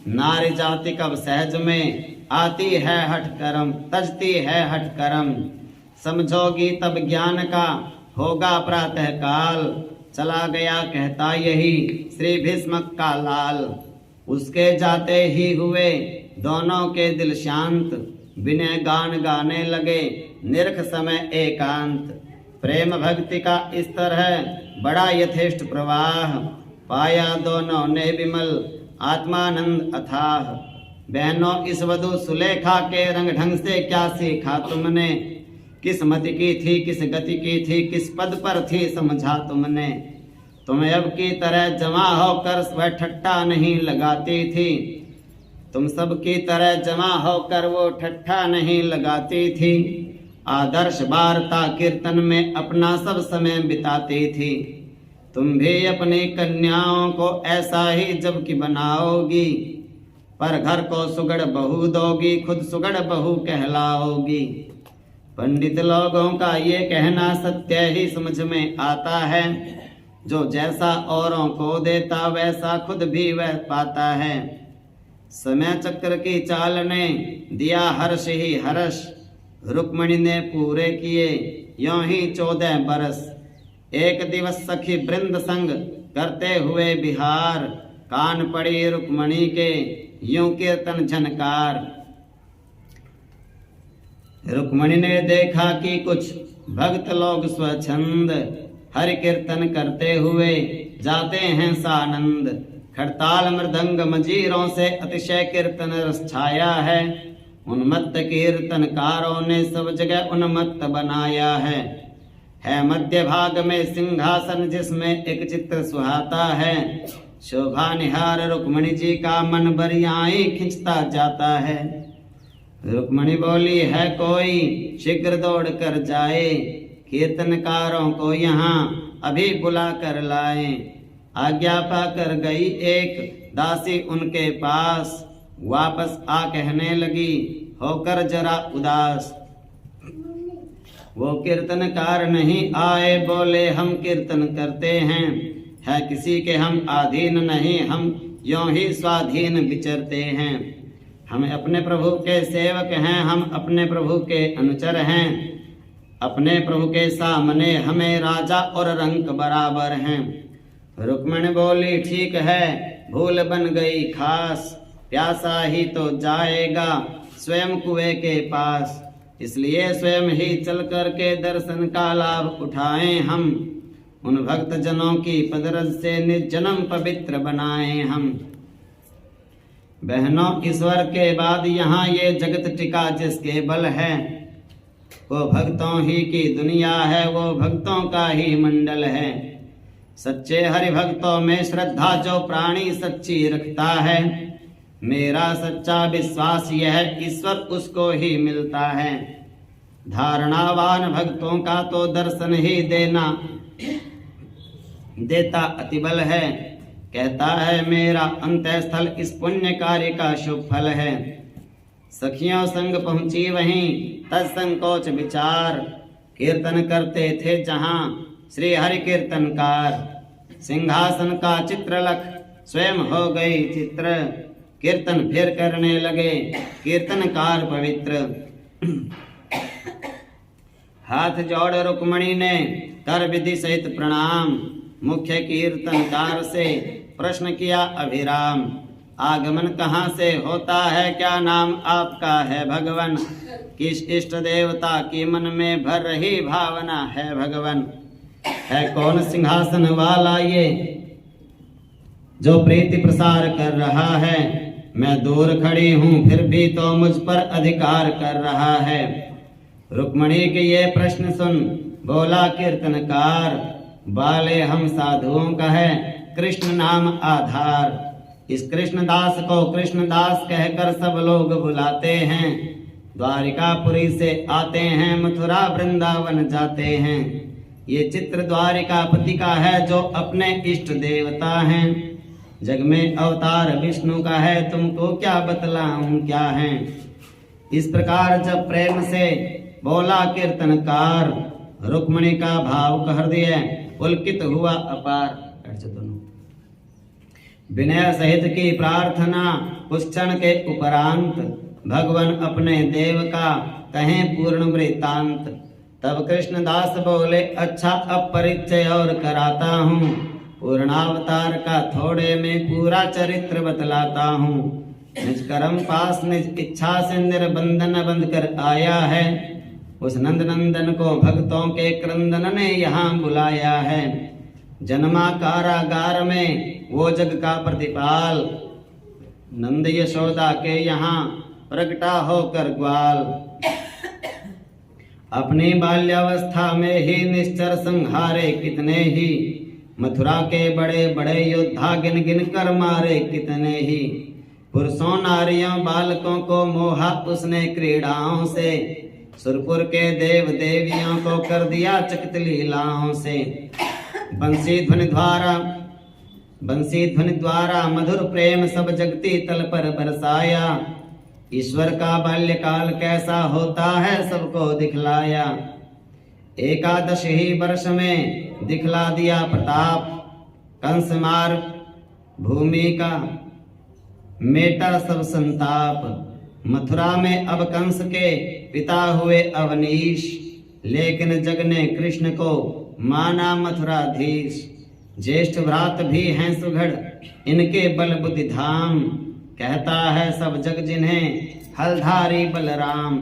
नारी जाति कब सहज में आती है हठ कर्म, तजती है हठ कर्म। समझोगी तब ज्ञान का होगा प्रातः काल, चला गया कहता यही श्री भीष्मक का लाल। उसके जाते ही हुए दोनों के दिल शांत, विनय गान गाने लगे निरख समय एकांत। प्रेम भक्ति का इस तरह बड़ा यथेष्ट प्रवाह, पाया दोनों ने विमल आत्मानंद अथाह। बहनों इस वधु सुलेखा के रंग ढंग से क्या सीखा तुमने, किस मति की थी किस गति की थी किस पद पर थी समझा तुमने। तुम्हें अब की तरह जमा होकर वह ठट्ठा नहीं लगाती थी, तुम सब की तरह जमा होकर वो ठट्ठा नहीं लगाती थी। आदर्श वार्ता कीर्तन में अपना सब समय बिताती थी। तुम भी अपनी कन्याओं को ऐसा ही जब कि बनाओगी, पर घर को सुगड़ बहू दोगी, खुद सुगड़ बहू कहलाओगी। पंडित लोगों का ये कहना सत्य ही समझ में आता है, जो जैसा औरों को देता वैसा खुद भी वह पाता है। समय चक्र की चाल ने दिया हर्ष ही हर्ष, रुक्मणी ने पूरे किए यों ही 14 बरस। एक दिवस सखी वृंद संग करते हुए बिहार, कान पड़ी रुक्मणी के यूं कीर्तन झनकार। रुक्मणी ने देखा कि कुछ भक्त लोग स्वच्छंद हरि कीर्तन करते हुए जाते हैं सानंद। खड़ताल मृदंग मंजीरों से अतिशय कीर्तन रस छाया है। उन्मत्त कीर्तनकारों ने सब जगह उन्मत्त बनाया है मध्य भाग में सिंहासन जिसमें एक चित्र सुहाता है। शोभा निहार रुक्मणी जी का मन बरियाई खिंचता जाता है। रुक्मणी बोली है कोई शीघ्र दौड़ कर जाए, कीर्तनकारों को यहाँ अभी बुला कर लाए। आज्ञा पाकर गई एक दासी उनके पास, वापस आ कहने लगी होकर जरा उदास। वो कीर्तनकार नहीं आए, बोले हम कीर्तन करते हैं, है किसी के हम अधीन नहीं, हम यों ही स्वाधीन विचरते हैं। हम अपने प्रभु के सेवक हैं, हम अपने प्रभु के अनुचर हैं। अपने प्रभु के सामने हमें राजा और रंक बराबर हैं। रुक्मिणी बोली ठीक है, भूल बन गई खास, प्यासा ही तो जाएगा स्वयं कुएं के पास। इसलिए स्वयं ही चल कर के दर्शन का लाभ उठाएं हम, उन भक्त जनों की पदरज से निर्जन्म पवित्र बनाएं हम। बहनों, ईश्वर के बाद यहाँ ये जगत टिका जिसके बल है, वो भक्तों ही की दुनिया है, वो भक्तों का ही मंडल है। सच्चे हरि भक्तों में श्रद्धा जो प्राणी सच्ची रखता है, मेरा सच्चा विश्वास यह ईश्वर उसको ही मिलता है। धारणावान भक्तों का तो दर्शन ही देता अतिबल है। कहता है मेरा अंतःस्थल इस पुण्य कार्य का शुभ फल है। सखियों संग पहुंची वहीं तत्संकोच विचार, कीर्तन करते थे जहां श्री हरि कीर्तनकार। सिंहासन का चित्रलख स्वयं हो गई चित्र, कीर्तन फिर करने लगे कीर्तनकार पवित्र। हाथ जोड़ रुक्मणी ने कर विधि सहित प्रणाम, मुख्य कीर्तनकार से प्रश्न किया अभिराम। आगमन कहाँ से होता है, क्या नाम आपका है भगवन, किस इष्ट देवता की मन में भर रही भावना है भगवन। है कौन सिंहासन वाला ये जो प्रीति प्रसार कर रहा है, मैं दूर खड़ी हूँ फिर भी तो मुझ पर अधिकार कर रहा है। रुक्मणी के ये प्रश्न सुन बोला कीर्तनकार, बाले हम साधुओं का है कृष्ण नाम आधार। इस कृष्णदास को कृष्णदास कहकर सब लोग बुलाते हैं। द्वारिकापुरी से आते हैं, मथुरा वृंदावन जाते हैं। ये चित्र द्वारिकापति का है जो अपने इष्ट देवता हैं। जग में अवतार विष्णु का है, तुमको क्या बतलाऊं क्या है। इस प्रकार जब प्रेम से बोला कीर्तनकार, रुक्मणी का भाव हृदय पुलकित हुआ अपार। विनय सहित की प्रार्थना कुछ क्षण के उपरांत, भगवान अपने देव का कहें पूर्ण वृत्तांत। तब कृष्णदास बोले अच्छा अब परिचय और कराता हूँ, पूर्णावतार का थोड़े में पूरा चरित्र बतलाता हूँ। निज कर्म पास निज इच्छा से निर्बंधन बंध कर आया है, उस नंद नंदन को भक्तों के क्रंदन ने यहाँ बुलाया है। जन्मा कारागार में वो जग का प्रतिपाल, नंद यशोदा के यहाँ प्रगटा होकर ग्वाल। अपनी बाल्यावस्था में ही निश्चर संहारे कितने ही, मथुरा के बड़े बड़े योद्धा गिन गिन कर मारे कितने ही। पुरुषों नारियों बालकों को मोहा उसने क्रीड़ाओं से, सुरपुर के देव देवियों को कर दिया चकित लीलाओं से। बंसी ध्वनि द्वारा बंसी ध्वनि द्वारा मधुर प्रेम सब जगती तल पर बरसाया। ईश्वर का बाल्यकाल कैसा होता है सबको दिखलाया। एकादश ही वर्ष में दिखला दिया प्रताप, कंस मार भूमि का मेटा सब संताप। मथुरा में अब कंस के पिता हुए अवनीश, लेकिन जग ने कृष्ण को माना मथुराधीश। ज्येष्ठ भ्रात भी हैं सुघड़ इनके बल बुद्धि धाम, कहता है सब जग जिन्हें हलधारी बलराम।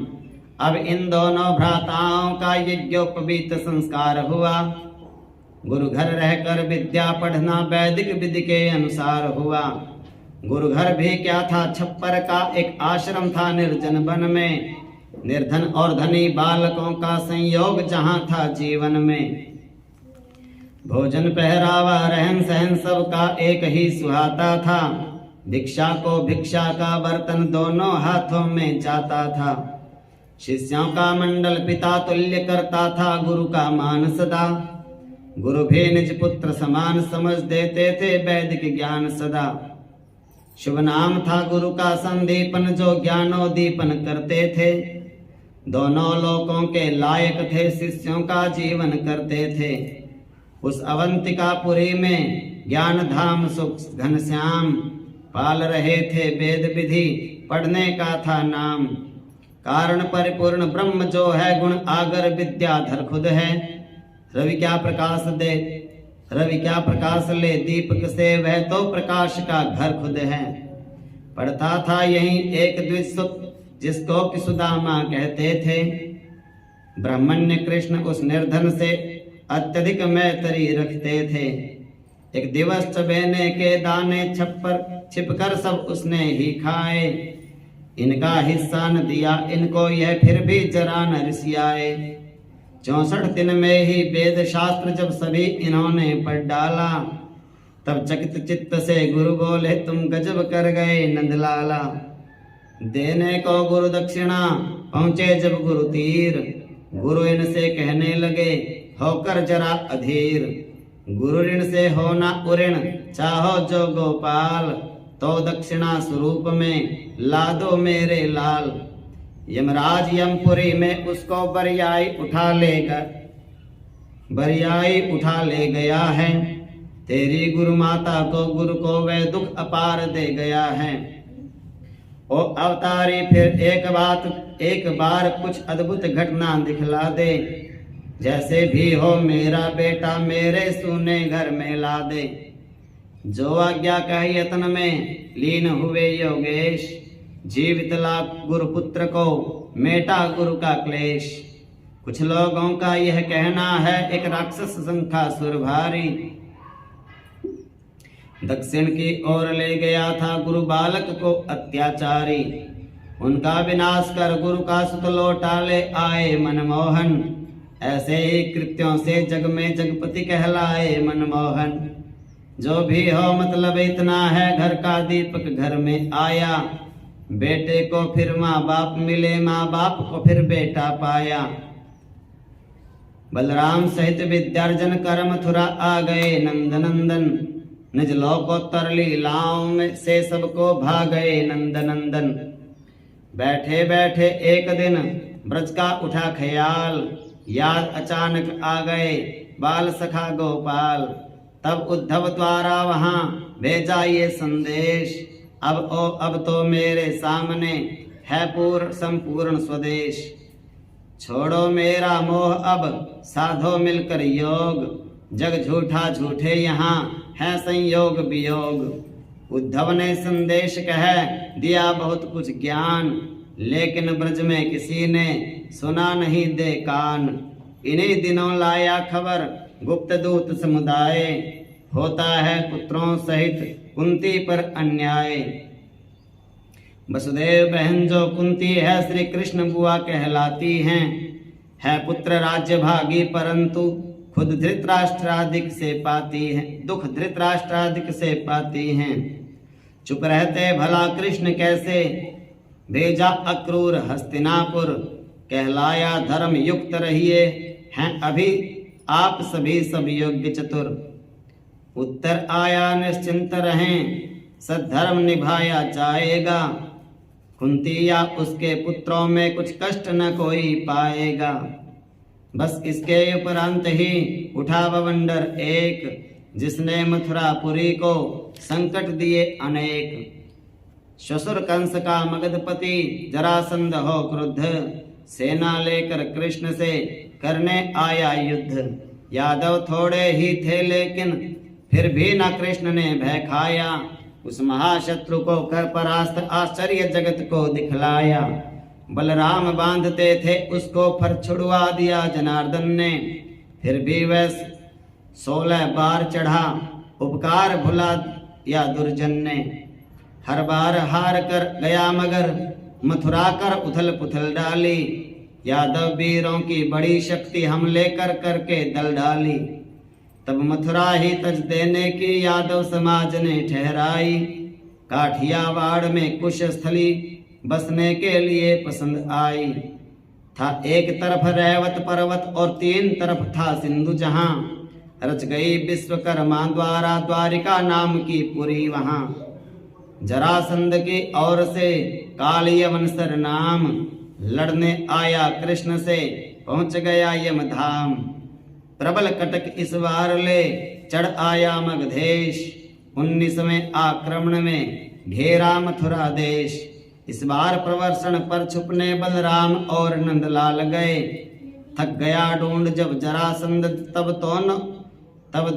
अब इन दोनों भ्राताओं का यज्ञोपवीत संस्कार हुआ। गुरु घर रहकर विद्या पढ़ना वैदिक विधि के अनुसार हुआ। गुरु घर भी क्या था, छप्पर का एक आश्रम था निर्जन वन में। निर्धन और धनी बालकों का संयोग जहां था जीवन में। भोजन पहरावा रहन सहन सबका एक ही सुहाता था। भिक्षा को भिक्षा का बर्तन दोनों हाथों में जाता था। शिष्यों का मंडल पिता तुल्य करता था गुरु का मान सदा। गुरु भी निज पुत्र समान समझ देते थे वैदिक ज्ञान सदा। शुभ नाम था गुरु का संदीपन जो ज्ञानोदीपन करते थे। दोनों लोकों के लायक थे शिष्यों का जीवन करते थे। उस अवंतिकापुरी में ज्ञान धाम सुख घनश्याम, पाल रहे थे वेद विधि पढ़ने का था नाम। कारण परिपूर्ण ब्रह्म जो है गुण आगर विद्याधर खुद है। रवि क्या प्रकाश ले दीपक से, वह तो प्रकाश का घर खुद है। पढ़ता था यही एक द्विसुत जिसको कि सुदामा कहते थे। ब्रह्मण्य कृष्ण उस निर्धन से अत्यधिक मैत्री रखते थे। एक दिवस चबेने के दाने छिपकर सब उसने ही खाए। इनका हिस्सा न दिया इनको यह फिर भी जरा न रिसियाए। 64 दिन में ही वेद शास्त्र जब सभी इन्होंने पढ़ डाला, तब चकित चित्त से गुरु बोले तुम गजब कर गए नंदलाला। देने को गुरु दक्षिणा पहुंचे जब गुरु तीर, गुरु इनसे कहने लगे होकर जरा अधीर। गुरु ऋण से होना उऋण चाहो जो गोपाल, तो दक्षिणा स्वरूप में ला दो मेरे लाल। यमराज यमपुरी में उसको बरियाई उठा ले गया है। तेरी गुरु माता को गुरु को वह दुख अपार दे गया है। ओ अवतारी फिर एक बार कुछ अद्भुत घटना दिखला दे। जैसे भी हो मेरा बेटा मेरे सुने घर में ला दे। जो आज्ञा कह यत्न में लीन हुए योगेश, जीवित लाभ गुरु पुत्र को मेटा गुरु का क्लेश। कुछ लोगों का यह कहना है एक राक्षस शंखासुर भारी, दक्षिण की ओर ले गया था गुरु बालक को अत्याचारी। उनका विनाश कर गुरु का सुत लौटा ले आए मनमोहन। ऐसे ही कृत्यों से जग में जगपति कहलाए मनमोहन। जो भी हो मतलब इतना है, घर का दीपक घर में आया। बेटे को फिर माँ बाप मिले, माँ बाप को फिर बेटा पाया। बलराम सहित विद्यार्जन कर मथुरा आ गए नंदनंदन। निज लोकोत्तर लीलाओं में से सबको भा गए नंदनंदन। बैठे बैठे एक दिन ब्रज का उठा ख्याल, याद अचानक आ गए बाल सखा गोपाल। तब उद्धव द्वारा वहां भेजा ये संदेश, अब तो मेरे सामने है संपूर्ण स्वदेश। छोड़ो मेरा मोह अब साधो मिलकर योग, जग झूठा झूठे यहाँ है संयोग वियोग। उद्धव ने संदेश कह दिया बहुत कुछ ज्ञान, लेकिन ब्रज में किसी ने सुना नहीं दे कान। इन्हीं दिनों लाया खबर गुप्त दूत समुदाय, होता है पुत्रों सहित कुंती पर अन्याय। वसुदेव बहन जो कुंती है श्री कृष्ण बुआ कहलाती हैं। है पुत्र राज्य भागी परंतु खुद धृतराष्ट्रादिक से पाती है, दुख धृतराष्ट्रादिक से पाती हैं। चुप रहते भला कृष्ण कैसे भेजा अक्रूर हस्तिनापुर। कहलाया धर्म युक्त रहिए हैं अभी आप सभी सब योग्य चतुर। उत्तर आया निश्चिंत रहें, सद्धर्म निभाया जाएगा। कुंती या उसके पुत्रों में कुछ कष्ट न कोई पाएगा। बस इसके उपरांत ही उठा बवंडर एक, जिसने मथुरापुरी को संकट दिए अनेक। ससुर कंस का मगधपति जरासंध हो क्रुद्ध, सेना लेकर कृष्ण से करने आया युद्ध। यादव थोड़े ही थे लेकिन फिर भी न कृष्ण ने भय खाया। उस महाशत्रु को कर परास्त आश्चर्य जगत को दिखलाया। बलराम बांधते थे उसको फर छुड़वा दिया जनार्दन ने। फिर भी वह 16 बार चढ़ा, उपकार भुला या दुर्जन ने। हर बार हार कर गया मगर मथुरा कर उथल पुथल डाली। यादव वीरों की बड़ी शक्ति हम लेकर करके दल डाली। तब मथुरा ही तज देने की यादव समाज ने ठहराई। काठियावाड़ में कुश स्थली बसने के लिए पसंद आई। था एक तरफ रैवत पर्वत और 3 तरफ था सिंधु जहां। रच गई विश्वकर्मा द्वारा द्वारिका नाम की पुरी वहां। जरासंध की ओर से कालियवंसर नाम, लड़ने आया कृष्ण से पहुंच गया यमधाम। प्रबल कटक इस बार ले चढ़ आया मगधेश। 19वें आक्रमण में घेरा मथुरा देश। इस बार प्रवर्षण पर छुपने बलराम और नंदलाल गए। थक गया ढूंढ जब जरासंध तब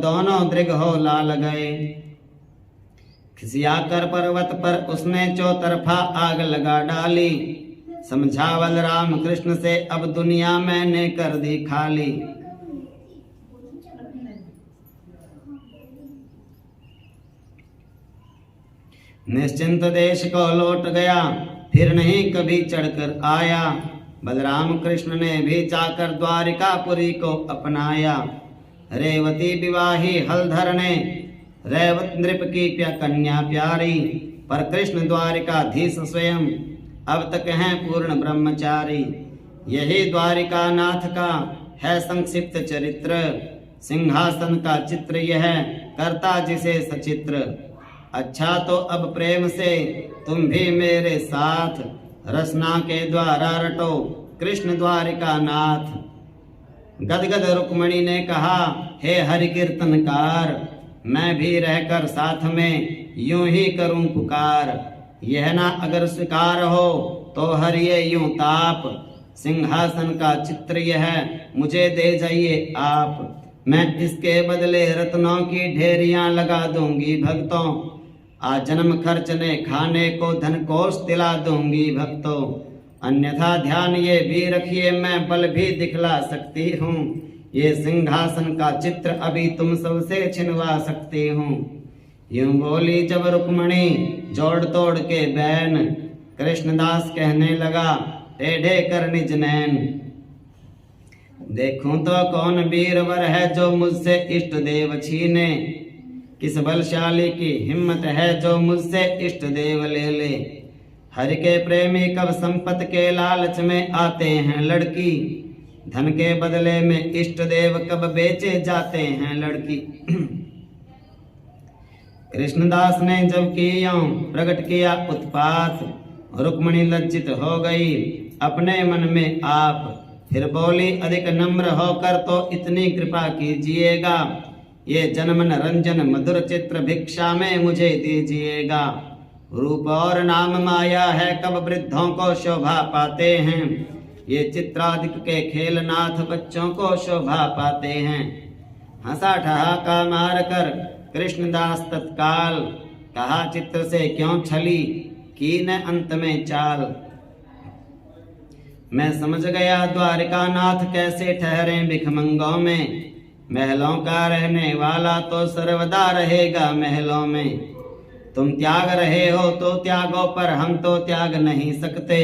दोनों दृढ़ हो लाल गए। खिसिया कर पर्वत पर उसने चौतरफा आग लगा डाली। समझा बलराम कृष्ण से अब दुनिया मैंने कर दी खाली। निश्चिंत देश को लौट गया, फिर नहीं कभी चढ़कर आया। बलराम कृष्ण ने भी जाकर द्वारिकापुरी को अपनाया। रेवती विवाही हलधर ने रेवत नृप की कन्या प्यारी। पर कृष्ण द्वारिकाधीश स्वयं अब तक हैं पूर्ण ब्रह्मचारी। यही द्वारिका नाथ का है संक्षिप्त चरित्र। सिंहासन का चित्र यह करता जिसे सचित्र। अच्छा तो अब प्रेम से तुम भी मेरे साथ रसना के द्वारा रटो कृष्ण द्वारिका नाथ। गदगद रुक्मणी ने कहा, हे हरि कीर्तनकार, मैं भी रहकर साथ में यूं ही करूं पुकार। यह ना अगर स्वीकार हो तो हरिये यूं ताप। सिंहासन का चित्र यह मुझे दे जाइए आप। मैं इसके बदले रत्नों की ढेरियां लगा दूंगी भक्तों। आजन्म खर्चने खाने को धन कोष दिला दूंगी भक्तों। अन्यथा ध्यान ये भी रखिए मैं बल भी दिखला सकती हूँ। ये सिंहासन का चित्र अभी तुम सबसे छिनवा सकती हूँ। यूं बोली जब रुक्मणी जोड़ तोड़ के बैन। कृष्णदास कहने लगा, टेढ़े कर निज नैन। देखूं तो कौन वीरवर है जो मुझसे इष्ट देव छीने। किस बलशाली की हिम्मत है जो मुझसे इष्ट देव ले ले। हरि के प्रेमी कब संपत्ति के लालच में आते हैं लड़की। धन के बदले में इष्ट देव कब बेचे जाते हैं लड़की। कृष्णदास ने जब कियों प्रकट किया उत्पात। रुक्मणी लज्जित हो गई अपने मन में आप। फिर बोली, अधिक नम्र होकर तो इतनी कृपा कीजिएगा। ये जन्मन रंजन मधुर चित्र भिक्षा में मुझे दीजिएगा। रूप और नाम माया है कब वृद्धों को शोभा पाते हैं। ये चित्रादिक के खेलनाथ बच्चों को शोभा पाते हैं। हंसा ठहाका मार कर कृष्णदास तत्काल। कहा, चित्र से क्यों छली की न अंत में चाल। मैं समझ गया द्वारिका नाथ कैसे ठहरे भिखमंगों में। महलों का रहने वाला तो सर्वदा रहेगा महलों में। तुम त्याग रहे हो तो त्यागो, पर हम तो त्याग नहीं सकते।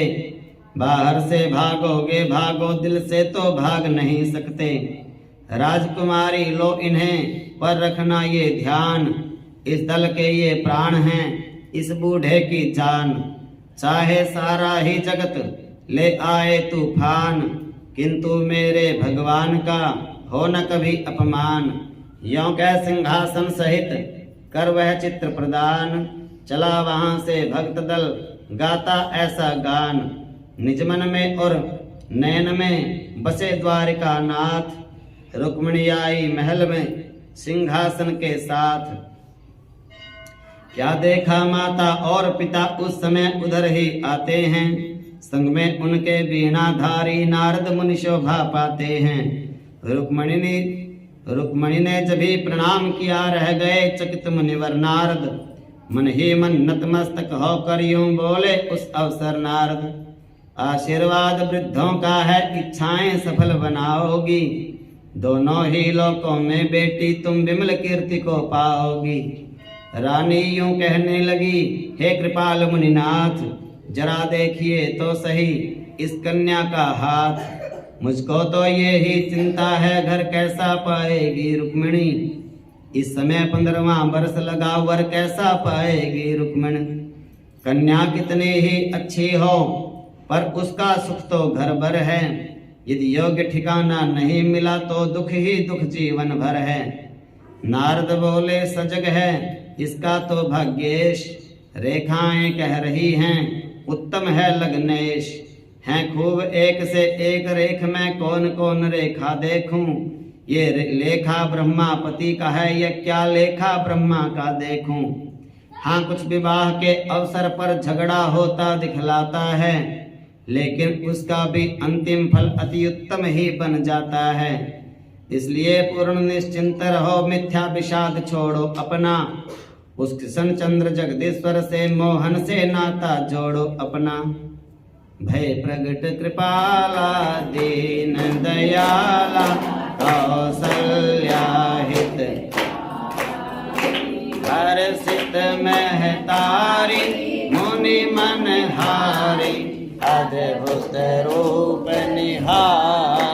बाहर से भागोगे भागो, दिल से तो भाग नहीं सकते। राजकुमारी लो इन्हें पर रखना ये ध्यान। इस दल के ये प्राण हैं, इस बूढ़े की जान। चाहे सारा ही जगत ले आए तूफान, किंतु मेरे भगवान का हो न कभी अपमान। यों कह सिंहासन सहित कर वह चित्र प्रदान, चला वहां से भक्त दल गाता ऐसा गान। निज मन में और नयन में बसे द्वारिका नाथ, रुक्मिणी आई महल में सिंहासन के साथ। क्या देखा माता और पिता उस समय उधर ही आते हैं, संग में उनके वीणाधारी नारद मुनि शोभा पाते हैं। रुक्मिणी ने जब भी प्रणाम किया रह गए चकित मुनिवर नारद, मन ही मन नतमस्तक होकर यूं बोले उस अवसर नारद। आशीर्वाद वृद्धों का है इच्छाएं सफल बनाओगी, दोनों ही लोकों में बेटी तुम विमल कीर्ति को पाओगी। रानी यूं कहने लगी, हे कृपाल मुनिनाथ, जरा देखिए तो सही इस कन्या का हाथ। मुझको तो ये ही चिंता है घर कैसा पाएगी रुक्मिणी, इस समय 15वां बरस लगा वर कैसा पाएगी रुक्मिणी। कन्या कितनी ही अच्छी हो पर उसका सुख तो घर भर है, यदि योग्य ठिकाना नहीं मिला तो दुख ही दुख जीवन भर है। नारद बोले सजग है इसका तो भाग्येश, रेखाएं कह रही हैं उत्तम है लग्नेश। हैं खूब एक से एक रेख में कौन कौन रेखा देखूं, ये लेखा ब्रह्मापति का है ये क्या लेखा ब्रह्मा का देखूं। हाँ कुछ विवाह के अवसर पर झगड़ा होता दिखलाता है, लेकिन उसका भी अंतिम फल अति उत्तम ही बन जाता है। इसलिए पूर्ण निश्चिंत रहो मिथ्या विषाद छोड़ो अपना, उस कृष्ण चंद्र जगदीश्वर से मोहन से नाता जोड़ो अपना। भय प्रगट कृपाला दीन दयाला कौसल्या हित, हर्षित महतारी मुनि मन हारी, अद्भुत रूप निहारी।